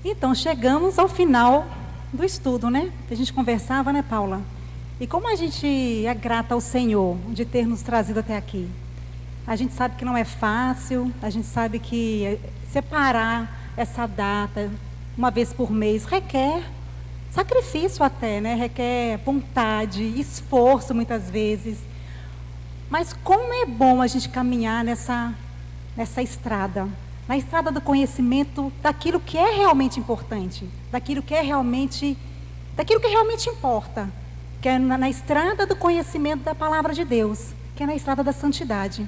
Então, chegamos ao final do estudo, né? Que a gente conversava, né, Paula? E como a gente é grata ao Senhor de ter nos trazido até aqui. A gente sabe que não é fácil, a gente sabe que separar essa data uma vez por mês requer sacrifício até, né? Requer vontade, esforço muitas vezes. Mas como é bom a gente caminhar nessa estrada, na estrada do conhecimento daquilo que é realmente importante, daquilo que realmente importa, que é na estrada do conhecimento da palavra de Deus, que é na estrada da santidade.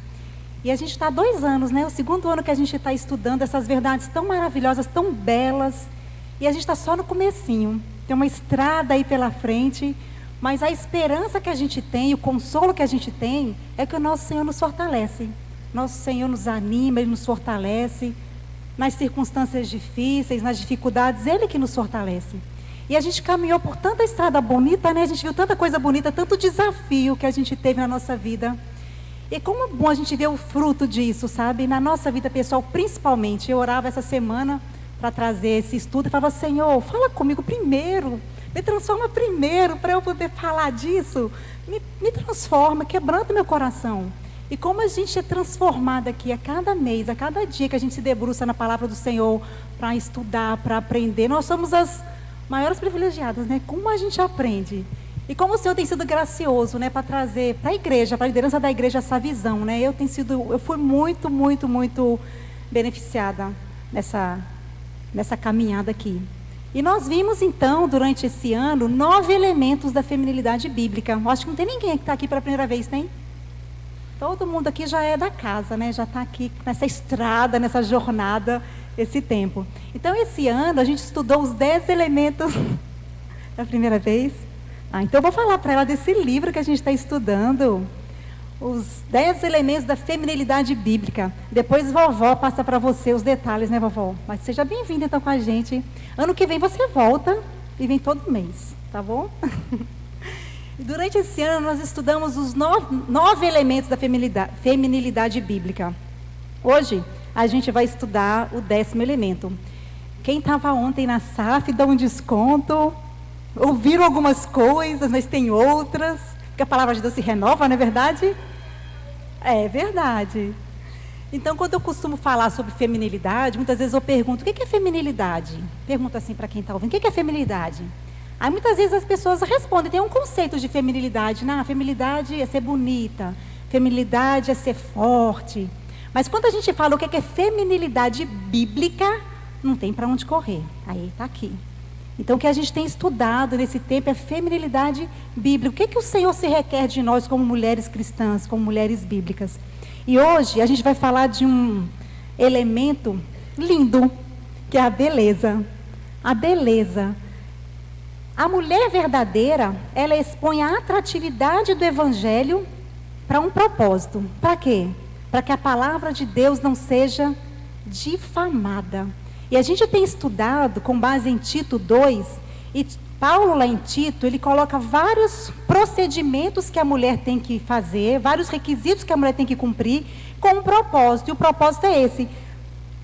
E a gente está há 2 anos, né? O segundo ano que a gente está estudando essas verdades tão maravilhosas, tão belas, e a gente está só no comecinho. Tem uma estrada aí pela frente, mas a esperança que a gente tem, o consolo que a gente tem, é que o nosso Senhor nos fortalece. Nosso Senhor nos anima, Ele nos fortalece. Nas circunstâncias difíceis, nas dificuldades, Ele que nos fortalece. E a gente caminhou por tanta estrada bonita, né? A gente viu tanta coisa bonita, tanto desafio que a gente teve na nossa vida. E como é bom a gente ver o fruto disso, sabe? Na nossa vida pessoal, principalmente. Eu orava essa semana para trazer esse estudo e falava: Senhor, fala comigo primeiro. Me transforma primeiro para eu poder falar disso. Me transforma, quebranta meu coração. E como a gente é transformado aqui a cada mês, a cada dia que a gente se debruça na palavra do Senhor para estudar, para aprender, nós somos as maiores privilegiadas, né? Como a gente aprende. E como o Senhor tem sido gracioso, né, para trazer para a igreja, para a liderança da igreja essa visão, né? Eu fui muito, muito, muito beneficiada nessa caminhada aqui. E nós vimos então, durante esse ano, 9 elementos da feminilidade bíblica. Eu acho que não tem ninguém que está aqui pela primeira vez, tem? Todo mundo aqui já é da casa, né? Já está aqui nessa estrada, nessa jornada, esse tempo. Então, esse ano, a gente estudou os 10 elementos da primeira vez. Então eu vou falar para ela desse livro que a gente está estudando, os 10 elementos da feminilidade bíblica. Depois vovó passa para você os detalhes, né, vovó? Mas seja bem-vinda então com a gente. Ano que vem você volta e vem todo mês, tá bom? E durante esse ano nós estudamos os 9 elementos da feminilidade bíblica. Hoje a gente vai estudar o 10º elemento. Quem estava ontem na SAF dá um desconto. Ouviram algumas coisas, mas tem outras, porque a palavra de Deus se renova, não é verdade? É verdade. Então, quando eu costumo falar sobre feminilidade, muitas vezes eu pergunto: o que é feminilidade? Pergunto assim para quem está ouvindo: o que é feminilidade? Aí muitas vezes as pessoas respondem, tem um conceito de feminilidade. Não, feminilidade é ser bonita, feminilidade é ser forte. Mas quando a gente fala o que é feminilidade bíblica, não tem para onde correr. Aí está aqui. Então, o que a gente tem estudado nesse tempo é feminilidade bíblica. O que o Senhor se requer de nós como mulheres cristãs, como mulheres bíblicas? E hoje a gente vai falar de um elemento lindo, que é a beleza. A beleza. A mulher verdadeira, ela expõe a atratividade do Evangelho para um propósito. Para quê? Para que a palavra de Deus não seja difamada. E a gente tem estudado com base em Tito 2, e Paulo lá em Tito, ele coloca vários procedimentos que a mulher tem que fazer, vários requisitos que a mulher tem que cumprir, com um propósito. E o propósito é esse: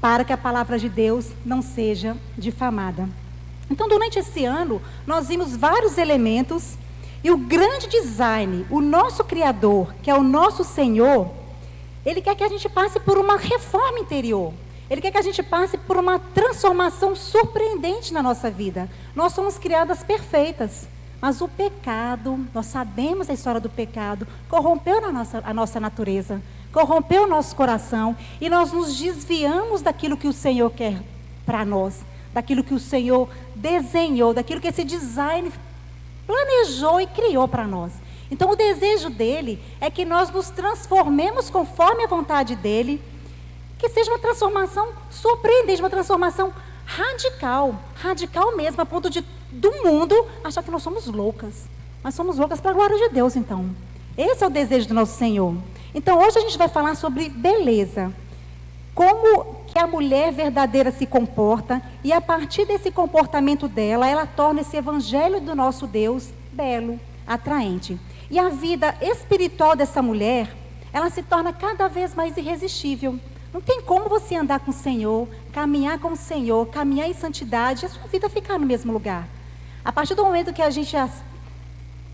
para que a palavra de Deus não seja difamada. Então, durante esse ano, nós vimos vários elementos, e o grande design, o nosso Criador, que é o nosso Senhor, Ele quer que a gente passe por uma reforma interior. Ele quer que a gente passe por uma transformação surpreendente na nossa vida. Nós somos criadas perfeitas, mas o pecado, nós sabemos a história do pecado, corrompeu a nossa natureza, corrompeu o nosso coração, e nós nos desviamos daquilo que o Senhor quer para nós, daquilo que o Senhor desenhou, daquilo que esse design planejou e criou para nós. Então o desejo dele é que nós nos transformemos conforme a vontade dele, que seja uma transformação surpreendente, uma transformação radical mesmo, a ponto do mundo achar que nós somos loucas. Mas somos loucas para a glória de Deus, então. Esse é o desejo do nosso Senhor. Então, hoje a gente vai falar sobre beleza. Como que a mulher verdadeira se comporta, e a partir desse comportamento dela, ela torna esse evangelho do nosso Deus belo, atraente. E a vida espiritual dessa mulher, ela se torna cada vez mais irresistível. Não tem como você andar com o Senhor, caminhar com o Senhor, caminhar em santidade e a sua vida ficar no mesmo lugar. A partir do momento que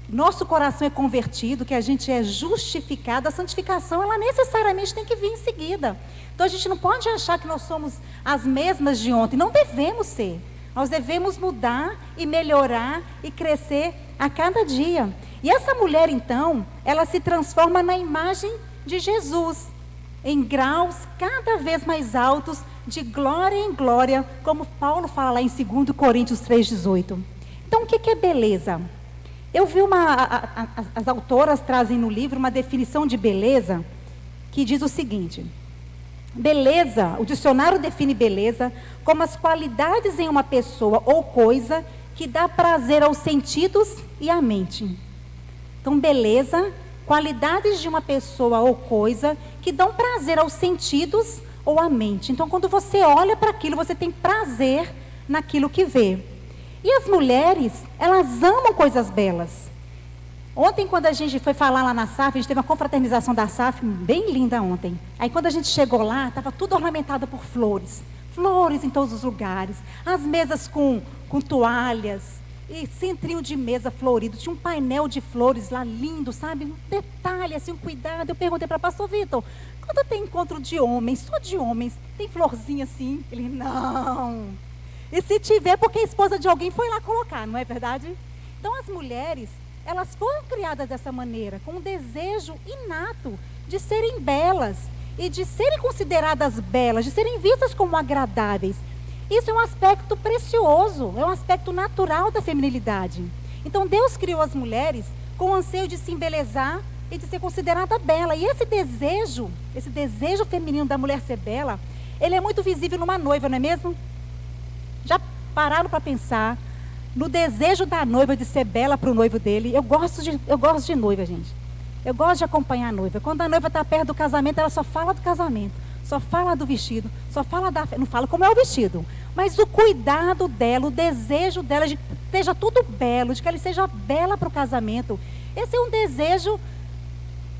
nosso coração é convertido, que a gente é justificado, a santificação, ela necessariamente tem que vir em seguida. Então a gente não pode achar que nós somos as mesmas de ontem. Não devemos ser. Nós devemos mudar e melhorar e crescer a cada dia. E essa mulher, então, ela se transforma na imagem de Jesus, em graus cada vez mais altos, de glória em glória, como Paulo fala lá em 2 Coríntios 3,18. Então, o que é beleza? Eu vi as autoras trazem no livro uma definição de beleza, que diz o seguinte: beleza, o dicionário define beleza como as qualidades em uma pessoa ou coisa que dá prazer aos sentidos e à mente. Então, beleza, qualidades de uma pessoa ou coisa que dão prazer aos sentidos ou à mente. Então, quando você olha para aquilo, você tem prazer naquilo que vê. E as mulheres, elas amam coisas belas. Ontem, quando a gente foi falar lá na SAF, a gente teve uma confraternização da SAF bem linda ontem. Aí, quando a gente chegou lá, estava tudo ornamentado por flores. Flores em todos os lugares. As mesas com toalhas. E centrinho de mesa florido. Tinha um painel de flores lá lindo, sabe? Um detalhe, assim, um cuidado. Eu perguntei para o pastor Vitor, quando tem encontro de homens, só de homens, tem florzinha assim? Ele, não. E se tiver, porque a esposa de alguém foi lá colocar, não é verdade? Então, as mulheres, elas foram criadas dessa maneira, com um desejo inato de serem belas e de serem consideradas belas, de serem vistas como agradáveis. Isso é um aspecto precioso, é um aspecto natural da feminilidade. Então, Deus criou as mulheres com o anseio de se embelezar e de ser considerada bela. E esse desejo feminino da mulher ser bela, ele é muito visível numa noiva, não é mesmo? Já pararam para pensar no desejo da noiva de ser bela para o noivo dele? Eu gosto de noiva, gente. Eu gosto de acompanhar a noiva. Quando a noiva está perto do casamento, ela só fala do casamento, só fala do vestido, só fala não fala como é o vestido, mas o cuidado dela, o desejo dela de que esteja tudo belo, de que ela seja bela para o casamento. Esse é um desejo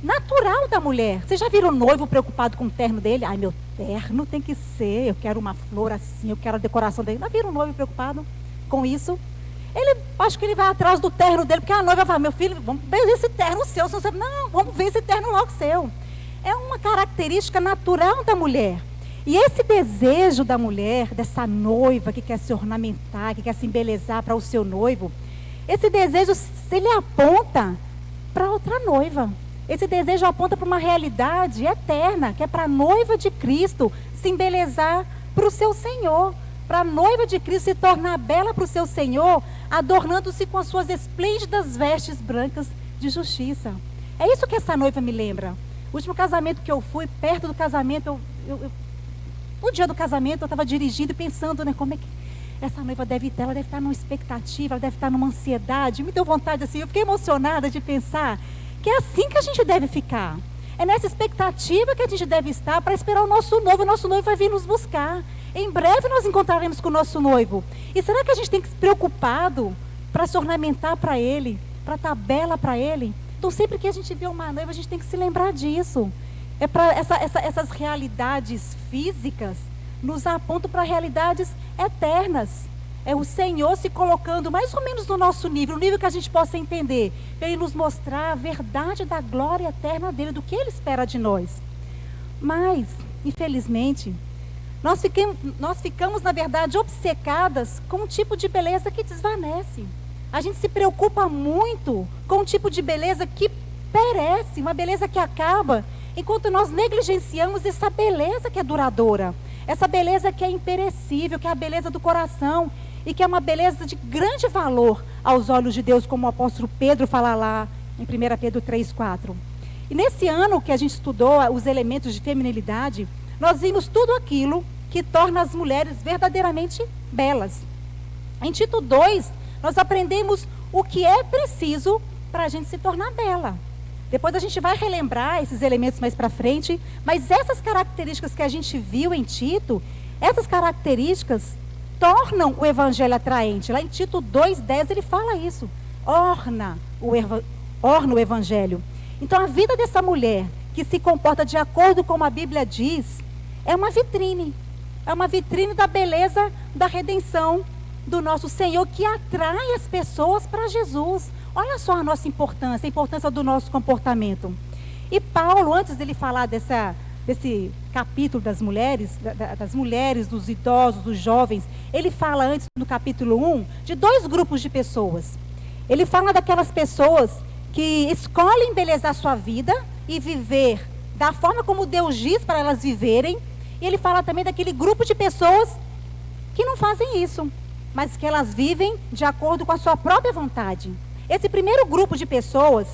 natural da mulher. Vocês já viram o noivo preocupado com o terno dele? Ai, meu terno tem que ser, eu quero uma flor assim, eu quero a decoração dele. Já viram o noivo preocupado com isso? Acho que ele vai atrás do terno dele, porque a noiva fala, meu filho, vamos ver esse terno seu. Não, vamos ver esse terno logo seu. É uma característica natural da mulher. E esse desejo da mulher, dessa noiva que quer se ornamentar, que quer se embelezar para o seu noivo, esse desejo, ele aponta para outra noiva. Esse desejo aponta para uma realidade eterna, que é para a noiva de Cristo se embelezar para o seu Senhor. Para a noiva de Cristo se tornar bela para o seu Senhor, adornando-se com as suas esplêndidas vestes brancas de justiça. É isso que essa noiva me lembra. O último casamento que eu fui, perto do casamento, no dia do casamento, eu estava dirigindo e pensando, né, como é que essa noiva deve estar, ela deve estar numa expectativa, ela deve estar numa ansiedade. Me deu vontade assim, eu fiquei emocionada de pensar que é assim que a gente deve ficar. É nessa expectativa que a gente deve estar para esperar o nosso noivo vai vir nos buscar. Em breve nós encontraremos com o nosso noivo. E será que a gente tem que se preocupado para se ornamentar para ele, para estar bela para ele? Então sempre que a gente vê uma noiva, a gente tem que se lembrar disso. É para essas realidades físicas nos apontam para realidades eternas. É o Senhor se colocando mais ou menos no nosso nível, o nível que a gente possa entender, para Ele nos mostrar a verdade da glória eterna dEle, do que Ele espera de nós. Mas, infelizmente, nós ficamos, na verdade, obcecadas com um tipo de beleza que desvanece. A gente se preocupa muito com um tipo de beleza que perece, uma beleza que acaba, enquanto nós negligenciamos essa beleza que é duradoura, essa beleza que é imperecível, que é a beleza do coração, e que é uma beleza de grande valor aos olhos de Deus, como o apóstolo Pedro fala lá em 1 Pedro 3,4. E nesse ano que a gente estudou os elementos de feminilidade, nós vimos tudo aquilo que torna as mulheres verdadeiramente belas. Em Tito 2, nós aprendemos o que é preciso para a gente se tornar bela. Depois a gente vai relembrar esses elementos mais para frente, mas essas características que a gente viu em Tito, essas características tornam o evangelho atraente. Lá em Tito 2,10 ele fala isso. Orna o evangelho. Então a vida dessa mulher que se comporta de acordo com a Bíblia diz, é uma vitrine. É uma vitrine da beleza da redenção do nosso Senhor, que atrai as pessoas para Jesus. Olha só a nossa importância, a importância do nosso comportamento. E Paulo, antes dele falar desse capítulo das mulheres, dos idosos, dos jovens, ele fala antes, no capítulo 1, de 2 grupos de pessoas. Ele fala daquelas pessoas que escolhem embelezar sua vida e viver da forma como Deus diz para elas viverem. E ele fala também daquele grupo de pessoas que não fazem isso, mas que elas vivem de acordo com a sua própria vontade. Esse primeiro grupo de pessoas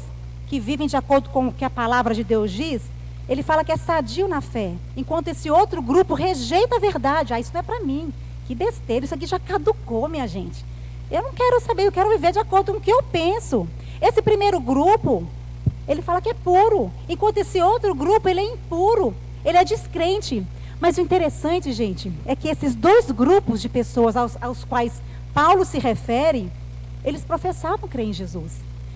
que vivem de acordo com o que a palavra de Deus diz, ele fala que é sadio na fé, enquanto esse outro grupo rejeita a verdade. Isso não é para mim, que besteira, isso aqui já caducou, minha gente. Eu não quero saber, eu quero viver de acordo com o que eu penso. Esse primeiro grupo, ele fala que é puro, enquanto esse outro grupo, ele é impuro, ele é descrente. Mas o interessante, gente, é que esses 2 grupos de pessoas aos quais Paulo se refere, eles professavam crer em Jesus.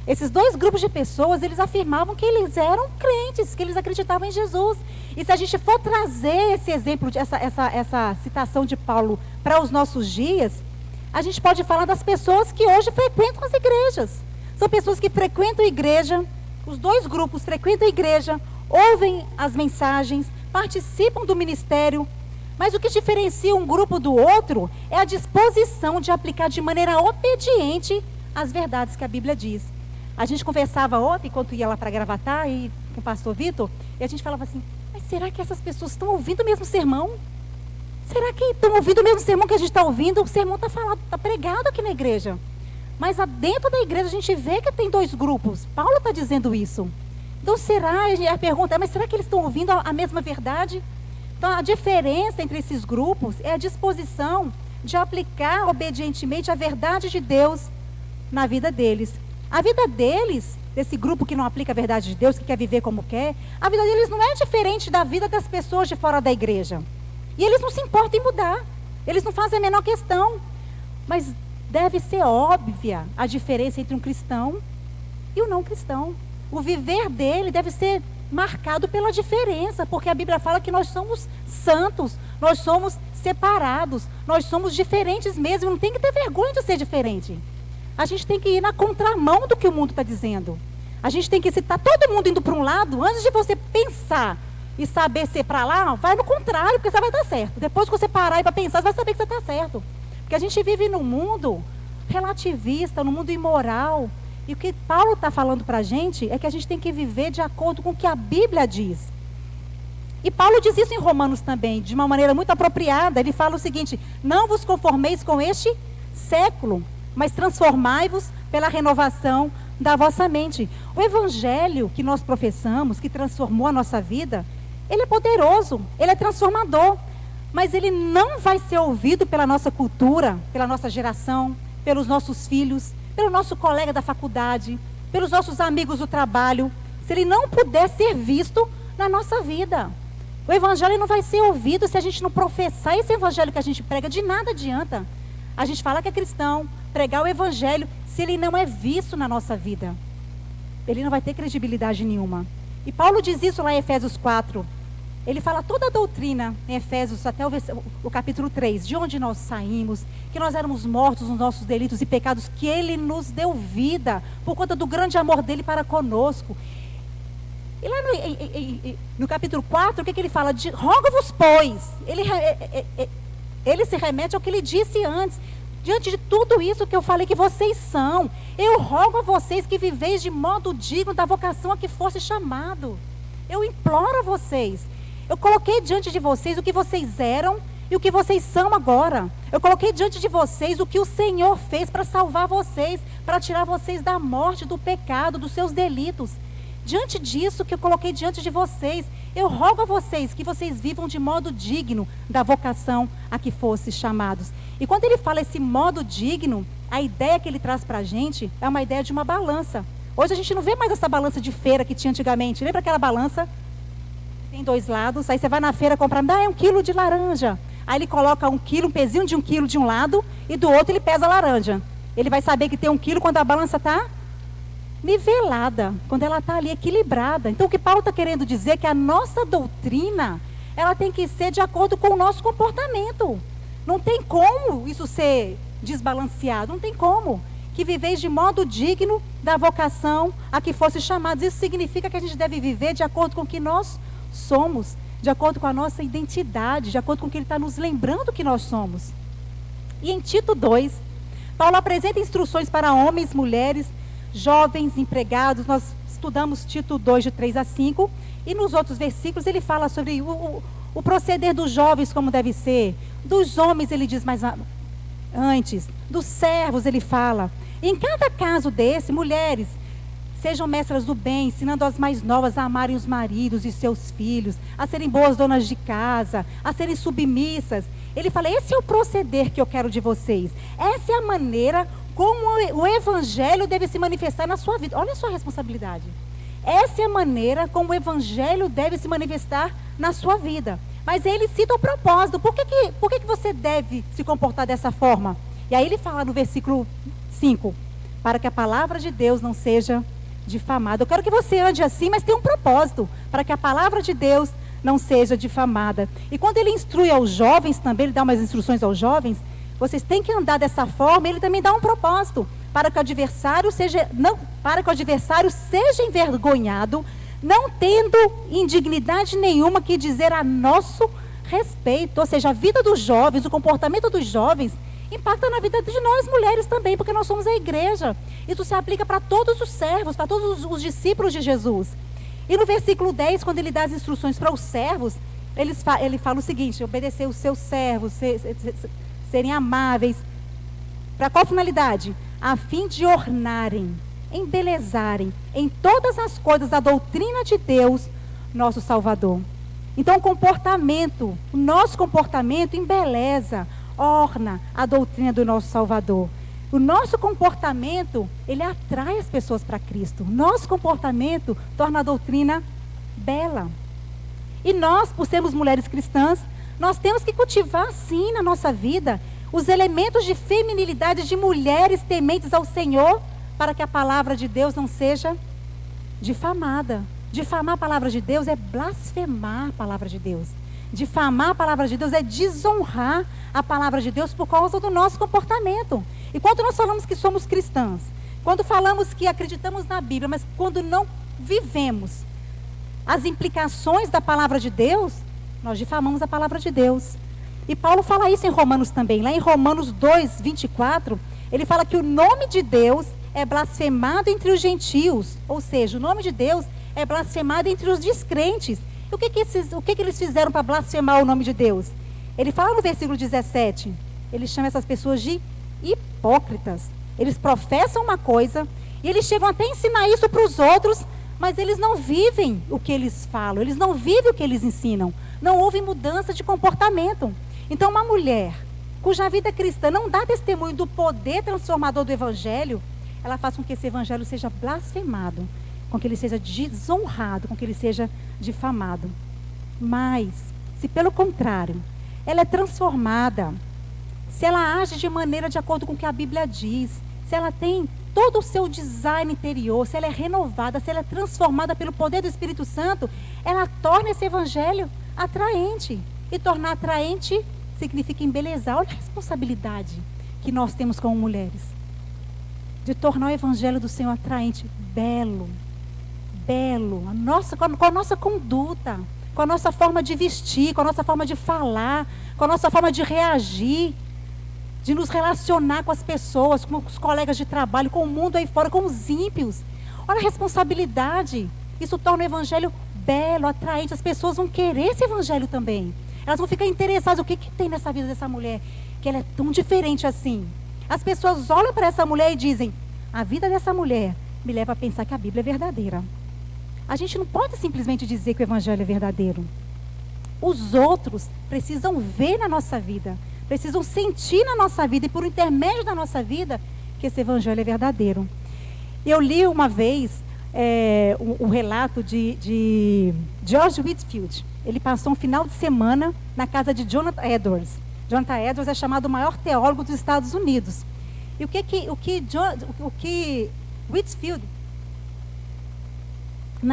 Esses 2 grupos de pessoas, eles afirmavam que eles eram crentes, que eles acreditavam em Jesus. E se a gente for trazer esse exemplo, essa citação de Paulo para os nossos dias, a gente pode falar das pessoas que hoje frequentam as igrejas. São pessoas que frequentam a igreja, os 2 grupos frequentam a igreja, ouvem as mensagens, participam do ministério, mas o que diferencia um grupo do outro é a disposição de aplicar de maneira obediente as verdades que a Bíblia diz. A gente conversava ontem, enquanto ia lá para Gravatá, e com o pastor Vitor, e a gente falava assim, mas será que essas pessoas estão ouvindo o mesmo sermão? Será que estão ouvindo o mesmo sermão que a gente está ouvindo? O sermão está falado, está pregado aqui na igreja. Mas dentro da igreja a gente vê que tem 2 grupos. Paulo está dizendo isso. Então será, a pergunta é, mas será que eles estão ouvindo a mesma verdade? Então a diferença entre esses grupos é a disposição de aplicar obedientemente a verdade de Deus na vida deles. A vida deles, desse grupo que não aplica a verdade de Deus, que quer viver como quer, a vida deles não é diferente da vida das pessoas de fora da igreja. E eles não se importam em mudar. Eles não fazem a menor questão. Mas deve ser óbvia a diferença entre um cristão e o não cristão. O viver dele deve ser marcado pela diferença, porque a Bíblia fala que nós somos santos, nós somos separados, nós somos diferentes mesmo, não tem que ter vergonha de ser diferente. A gente tem que ir na contramão do que o mundo está dizendo. A gente tem que, se está todo mundo indo para um lado, antes de você pensar e saber ser para lá, vai no contrário, porque você vai dar certo. Depois que você parar e para pensar, você vai saber que você está certo. Porque a gente vive num mundo relativista, num mundo imoral. E o que Paulo está falando para a gente é que a gente tem que viver de acordo com o que a Bíblia diz. E Paulo diz isso em Romanos também, de uma maneira muito apropriada. Ele fala o seguinte, não vos conformeis com este século, mas transformai-vos pela renovação da vossa mente. O evangelho que nós professamos, que transformou a nossa vida, ele é poderoso, ele é transformador. Mas ele não vai ser ouvido pela nossa cultura, pela nossa geração, pelos nossos filhos, pelo nosso colega da faculdade, pelos nossos amigos do trabalho, se ele não puder ser visto na nossa vida. O evangelho não vai ser ouvido se a gente não professar esse evangelho que a gente prega, de nada adianta. A gente fala que é cristão, pregar o evangelho, se ele não é visto na nossa vida, ele não vai ter credibilidade nenhuma. E Paulo diz isso lá em Efésios 4. Ele fala toda a doutrina em Efésios, até o capítulo 3, de onde nós saímos, que nós éramos mortos nos nossos delitos e pecados, que ele nos deu vida, por conta do grande amor dele para conosco. E lá no capítulo 4, o que ele fala? Rogo-vos, pois. Ele se remete ao que ele disse antes. Diante de tudo isso que eu falei que vocês são, eu rogo a vocês que viveis de modo digno da vocação a que fosse chamado. Eu imploro a vocês. Eu coloquei diante de vocês o que vocês eram e o que vocês são agora. Eu coloquei diante de vocês o que o Senhor fez para salvar vocês, para tirar vocês da morte, do pecado, dos seus delitos. Diante disso que eu coloquei diante de vocês, eu rogo a vocês que vocês vivam de modo digno da vocação a que fossem chamados. E quando ele fala esse modo digno, a ideia que ele traz para a gente é uma ideia de uma balança. Hoje a gente não vê mais essa balança de feira que tinha antigamente. Lembra aquela balança? Tem 2 lados, aí você vai na feira comprar, é 1 quilo de laranja. Aí ele coloca 1 quilo, um pezinho de 1 quilo de um lado, e do outro ele pesa a laranja. Ele vai saber que tem 1 quilo quando a balança está nivelada, quando ela está ali equilibrada. Então o que Paulo está querendo dizer é que a nossa doutrina, ela tem que ser de acordo com o nosso comportamento. Não tem como isso ser desbalanceado, não tem como. Que viveis de modo digno da vocação a que fosse chamados. Isso significa que a gente deve viver de acordo com o que nós somos, de acordo com a nossa identidade, de acordo com o que ele está nos lembrando que nós somos. E em Tito 2, Paulo apresenta instruções para homens, mulheres, jovens, empregados. Nós estudamos Tito 2, de 3 a 5, e nos outros versículos ele fala sobre o proceder dos jovens como deve ser, dos homens ele diz mais antes, dos servos ele fala. Em cada caso desse, mulheres, sejam mestras do bem, ensinando as mais novas a amarem os maridos e seus filhos, a serem boas donas de casa, a serem submissas. Ele fala, esse é o proceder que eu quero de vocês. Essa é a maneira como o evangelho deve se manifestar na sua vida. Olha a sua responsabilidade. Essa é a maneira como o evangelho deve se manifestar na sua vida. Mas ele cita o propósito. Por que você deve se comportar dessa forma? E aí ele fala no versículo 5, para que a palavra de Deus não seja difamada. Eu quero que você ande assim, mas tem um propósito, para que a palavra de Deus não seja difamada. E quando ele instrui aos jovens também, ele dá umas instruções aos jovens, vocês têm que andar dessa forma, ele também dá um propósito, para que o adversário seja envergonhado, não tendo indignidade nenhuma que dizer a nosso respeito. Ou seja, a vida dos jovens, o comportamento dos jovens, impacta na vida de nós mulheres também, porque nós somos a igreja. Isso se aplica para todos os servos, para todos os discípulos de Jesus. E no versículo 10, quando ele dá as instruções para os servos, ele fala o seguinte, obedecer os seus servos, serem amáveis. Para qual finalidade? A fim de ornarem, embelezarem em todas as coisas a doutrina de Deus, nosso Salvador. Então o nosso comportamento embeleza, orna a doutrina do nosso Salvador. O nosso comportamento, ele atrai as pessoas para Cristo. O nosso comportamento torna a doutrina bela. E nós, por sermos mulheres cristãs, nós temos que cultivar sim na nossa vida os elementos de feminilidade de mulheres tementes ao Senhor, para que a palavra de Deus não seja difamada. Difamar a palavra de Deus é blasfemar a palavra de Deus. Difamar a palavra de Deus é desonrar a palavra de Deus por causa do nosso comportamento. E quando nós falamos que somos cristãs, quando falamos que acreditamos na Bíblia, mas quando não vivemos as implicações da palavra de Deus, nós difamamos a palavra de Deus. E Paulo fala isso em Romanos também. Lá em Romanos 2, 24, ele fala que o nome de Deus é blasfemado entre os gentios. Ou seja, o nome de Deus é blasfemado entre os descrentes. E o que eles fizeram para blasfemar o nome de Deus? Ele fala no versículo 17, ele chama essas pessoas de hipócritas. Eles professam uma coisa e eles chegam até a ensinar isso para os outros, mas eles não vivem o que eles falam, eles não vivem o que eles ensinam. Não houve mudança de comportamento. Então, uma mulher cuja vida cristã não dá testemunho do poder transformador do evangelho, ela faz com que esse evangelho seja blasfemado, com que ele seja desonrado, com que ele seja difamado. Mas, se pelo contrário, ela é transformada, se ela age de maneira de acordo com o que a Bíblia diz, se ela tem todo o seu design interior, se ela é renovada, se ela é transformada pelo poder do Espírito Santo, ela torna esse evangelho atraente. E tornar atraente significa embelezar. Olha a responsabilidade que nós temos como mulheres, de tornar o evangelho do Senhor atraente, belo, com a nossa conduta, com a nossa forma de vestir, com a nossa forma de falar, com a nossa forma de reagir, de nos relacionar com as pessoas, com os colegas de trabalho, com o mundo aí fora, com os ímpios. Olha a responsabilidade. Isso torna o evangelho belo, atraente. As pessoas vão querer esse evangelho também. Elas vão ficar interessadas. O que tem nessa vida dessa mulher que ela é tão diferente assim? As pessoas olham para essa mulher e dizem, a vida dessa mulher me leva a pensar que a Bíblia é verdadeira. A gente não pode simplesmente dizer que o evangelho é verdadeiro. Os outros precisam ver na nossa vida, precisam sentir na nossa vida, e por intermédio da nossa vida, que esse evangelho é verdadeiro. Eu li uma vez o relato de George Whitefield. Ele passou um final de semana na casa de Jonathan Edwards. Jonathan Edwards é chamado o maior teólogo dos Estados Unidos. E o que Whitefield, que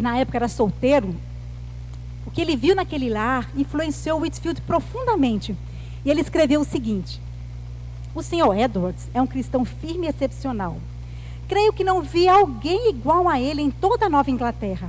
na época era solteiro, O que ele viu naquele lar influenciou Whitfield profundamente. E ele escreveu o seguinte: o Sr. Edwards é um cristão firme e excepcional. Creio que não vi alguém igual a ele em toda a Nova Inglaterra.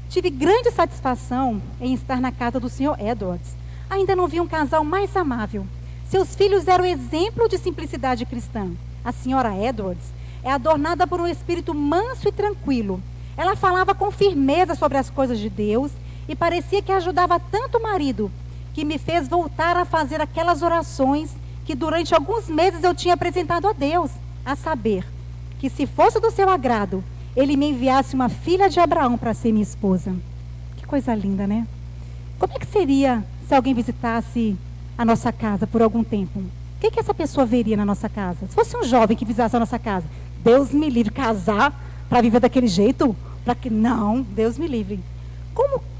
Tive grande satisfação em estar na casa do Sr. Edwards. Ainda não vi um casal mais amável. Seus filhos eram exemplo de simplicidade cristã. A Sra. Edwards é adornada por um espírito manso e tranquilo. Ela falava com firmeza sobre as coisas de Deus e parecia que ajudava tanto o marido, que me fez voltar a fazer aquelas orações que durante alguns meses eu tinha apresentado a Deus, a saber, que se fosse do seu agrado, ele me enviasse uma filha de Abraão para ser minha esposa. Que coisa linda, né? Como é que seria se alguém visitasse a nossa casa por algum tempo? O que essa pessoa veria na nossa casa? Se fosse um jovem que visitasse a nossa casa, Deus me livre, casar para viver daquele jeito? Não, Deus me livre.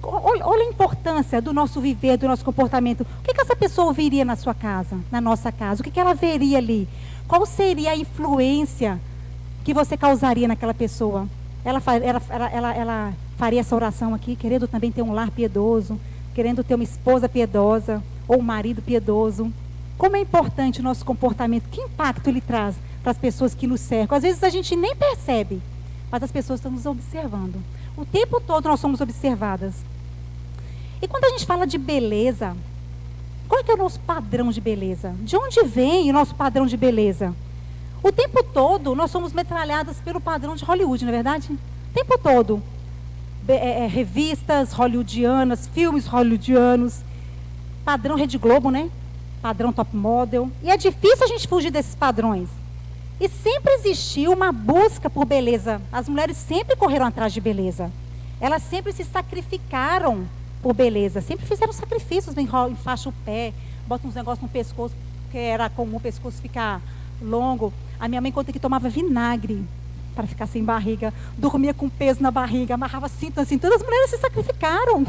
Olha a importância do nosso viver, do nosso comportamento. O que essa pessoa ouviria na sua casa, na nossa casa? O que ela veria ali? Qual seria a influência que você causaria naquela pessoa? Ela faria essa oração aqui, querendo também ter um lar piedoso, querendo ter uma esposa piedosa, ou um marido piedoso. Como é importante o nosso comportamento, que impacto ele traz para as pessoas que nos cercam. Às vezes a gente nem percebe, mas as pessoas estão nos observando. O tempo todo nós somos observadas. E quando a gente fala de beleza, qual é que é o nosso padrão de beleza? De onde vem o nosso padrão de beleza? O tempo todo nós somos metralhadas pelo padrão de Hollywood, não é verdade? O tempo todo. Revistas hollywoodianas, filmes hollywoodianos, padrão Rede Globo, né? Padrão Top Model. E é difícil a gente fugir desses padrões. E sempre existiu uma busca por beleza. As mulheres sempre correram atrás de beleza. Elas sempre se sacrificaram por beleza. Sempre fizeram sacrifícios, enfaixam o pé, botam uns negócios no pescoço, porque era comum o pescoço ficar longo. A minha mãe conta que tomava vinagre para ficar sem barriga, dormia com peso na barriga, amarrava cinto assim. Todas as mulheres se sacrificaram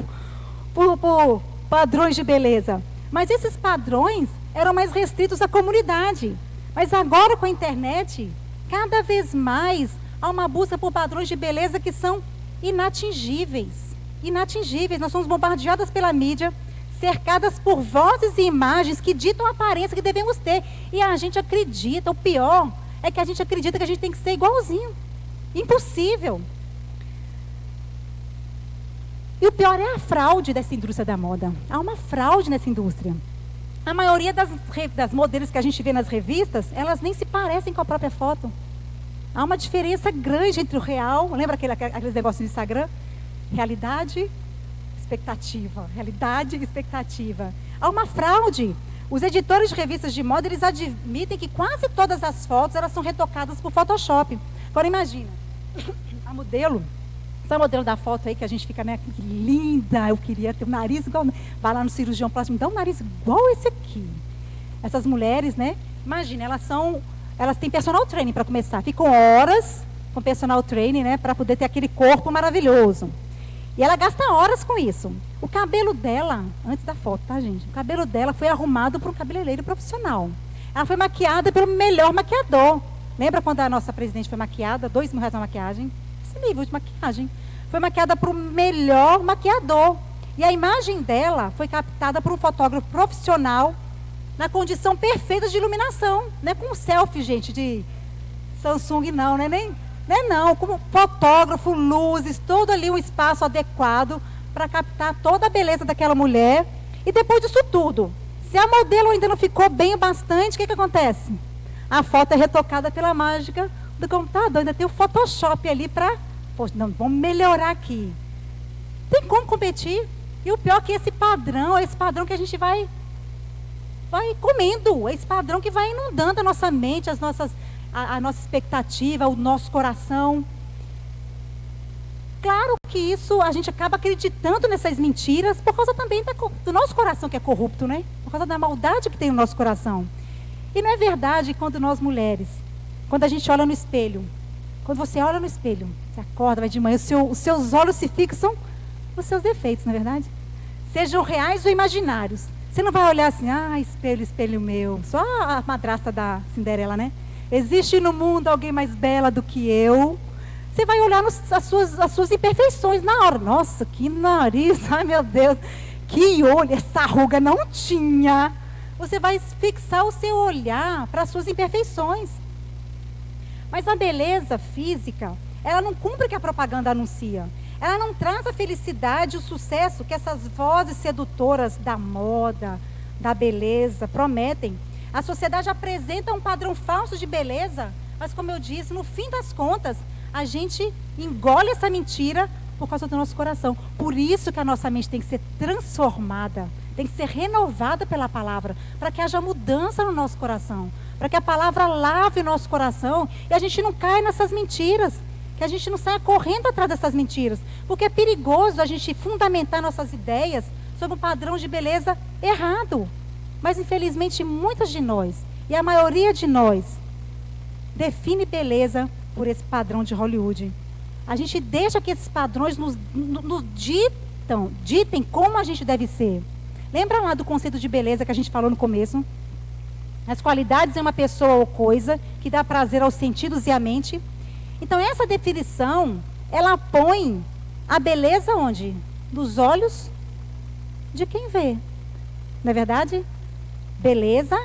por padrões de beleza. Mas esses padrões eram mais restritos à comunidade. Mas agora com a internet, cada vez mais há uma busca por padrões de beleza que são inatingíveis. Inatingíveis. Nós somos bombardeadas pela mídia, cercadas por vozes e imagens que ditam a aparência que devemos ter. E a gente acredita, o pior é que a gente acredita que a gente tem que ser igualzinho. Impossível. E o pior é a fraude dessa indústria da moda. Há uma fraude nessa indústria. A maioria das modelos que a gente vê nas revistas, elas nem se parecem com a própria foto. Há uma diferença grande entre o real, lembra aqueles negócios do Instagram? Realidade, expectativa. Realidade e expectativa. Há uma fraude. Os editores de revistas de moda, eles admitem que quase todas as fotos, elas são retocadas por Photoshop. Agora imagina, essa modelo da foto aí que a gente fica, né, que linda, eu queria ter um nariz igual, vai lá no cirurgião plástico, me dá um nariz igual esse aqui. Essas mulheres, né, imagina, elas têm personal training para começar, ficam horas com personal training, né, para poder ter aquele corpo maravilhoso. E ela gasta horas com isso. O cabelo dela, antes da foto, tá, gente? O cabelo dela foi arrumado por um cabeleireiro profissional. Ela foi maquiada pelo melhor maquiador. Lembra quando a nossa presidente foi maquiada? R$2.000 na maquiagem. Esse nível de maquiagem. Foi maquiada por um melhor maquiador. E a imagem dela foi captada por um fotógrafo profissional na condição perfeita de iluminação. Não é com um selfie, gente, de Samsung, não, né? Não, como fotógrafo, luzes, todo ali um espaço adequado para captar toda a beleza daquela mulher. E depois disso tudo, se a modelo ainda não ficou bem o bastante, o que acontece? A foto é retocada pela mágica do computador. Ainda tem o Photoshop ali para... Poxa, não, vamos melhorar aqui. Tem como competir? E o pior é que esse padrão que a gente vai comendo. É esse padrão que vai inundando a nossa mente, a nossa expectativa, o nosso coração. Claro que isso, a gente acaba acreditando nessas mentiras por causa também do nosso coração que é corrupto, né? Por causa da maldade que tem no nosso coração. E não é verdade quando nós mulheres, quando a gente olha no espelho, quando você olha no espelho, você acorda, vai de manhã, os seus olhos se fixam nos seus defeitos, não é verdade? Sejam reais ou imaginários. Você não vai olhar assim, espelho, espelho meu. Só a madrasta da Cinderela, né? Existe no mundo alguém mais bela do que eu? você vai olhar as suas imperfeições na hora. Nossa, que nariz, ai meu Deus, que olho, essa ruga não tinha. Você vai fixar o seu olhar para as suas imperfeições. Mas a beleza física, ela não cumpre o que a propaganda anuncia. Ela não traz a felicidade e o sucesso que essas vozes sedutoras da moda, da beleza, prometem. A sociedade apresenta um padrão falso de beleza, mas como eu disse, no fim das contas, a gente engole essa mentira por causa do nosso coração. Por isso que a nossa mente tem que ser transformada, tem que ser renovada pela palavra, para que haja mudança no nosso coração, para que a palavra lave o nosso coração e a gente não caia nessas mentiras, que a gente não saia correndo atrás dessas mentiras, porque é perigoso a gente fundamentar nossas ideias sobre um padrão de beleza errado. Mas infelizmente muitas de nós, e a maioria de nós, define beleza por esse padrão de Hollywood. A gente deixa que esses padrões nos ditem como a gente deve ser. Lembra lá do conceito de beleza que a gente falou no começo? As qualidades de uma pessoa ou coisa que dá prazer aos sentidos e à mente. Então essa definição, ela põe a beleza onde? Nos olhos de quem vê. Não é verdade? Beleza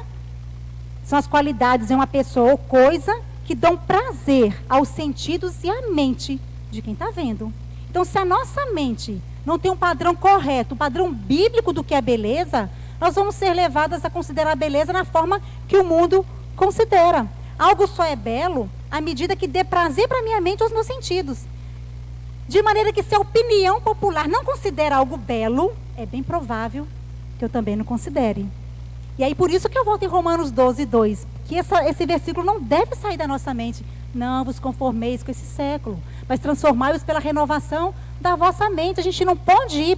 são as qualidades de uma pessoa ou coisa que dão prazer aos sentidos e à mente de quem está vendo. Então, se a nossa mente não tem um padrão correto, um padrão bíblico do que é beleza, nós vamos ser levadas a considerar a beleza na forma que o mundo considera. Algo só é belo à medida que dê prazer para a minha mente e aos meus sentidos. De maneira que se a opinião popular não considera algo belo, é bem provável que eu também não considere. E aí por isso que eu volto em Romanos 12, 2, que esse versículo não deve sair da nossa mente. Não vos conformeis com esse século, mas transformai-vos pela renovação da vossa mente. A gente não pode ir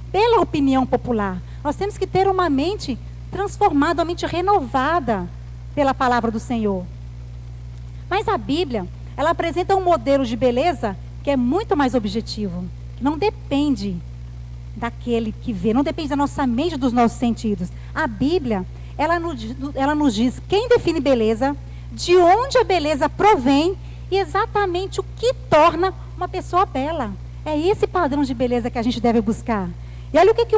pela opinião popular. Nós temos que ter uma mente transformada, uma mente renovada pela palavra do Senhor. Mas a Bíblia, ela apresenta um modelo de beleza que é muito mais objetivo. Não depende daquele que vê, não depende da nossa mente, dos nossos sentidos. A Bíblia, ela nos diz quem define beleza, de onde a beleza provém e exatamente o que torna uma pessoa bela. É esse padrão de beleza que a gente deve buscar. E olha o que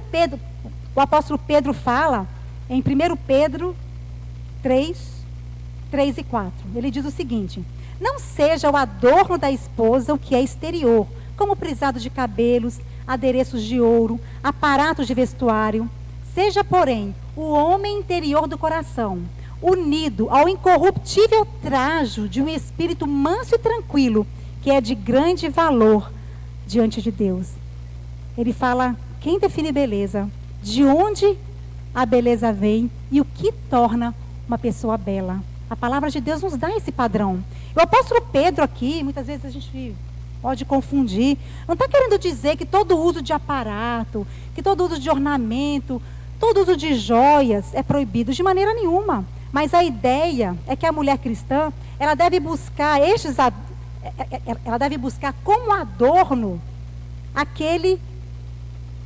o apóstolo Pedro fala em 1 Pedro 3, 3 e 4. Ele diz o seguinte: não seja o adorno da esposa o que é exterior, como prisado de cabelos, adereços de ouro, aparatos de vestuário. Seja, porém, o homem interior do coração, unido ao incorruptível trajo de um espírito manso e tranquilo, que é de grande valor diante de Deus. Ele fala quem define beleza, de onde a beleza vem e o que torna uma pessoa bela. A palavra de Deus nos dá esse padrão. O apóstolo Pedro aqui, muitas vezes a gente pode confundir, não está querendo dizer que todo uso de aparato, que todo uso de ornamento, todo uso de joias é proibido, de maneira nenhuma. Mas a ideia é que a mulher cristã, ela deve buscar como adorno aquele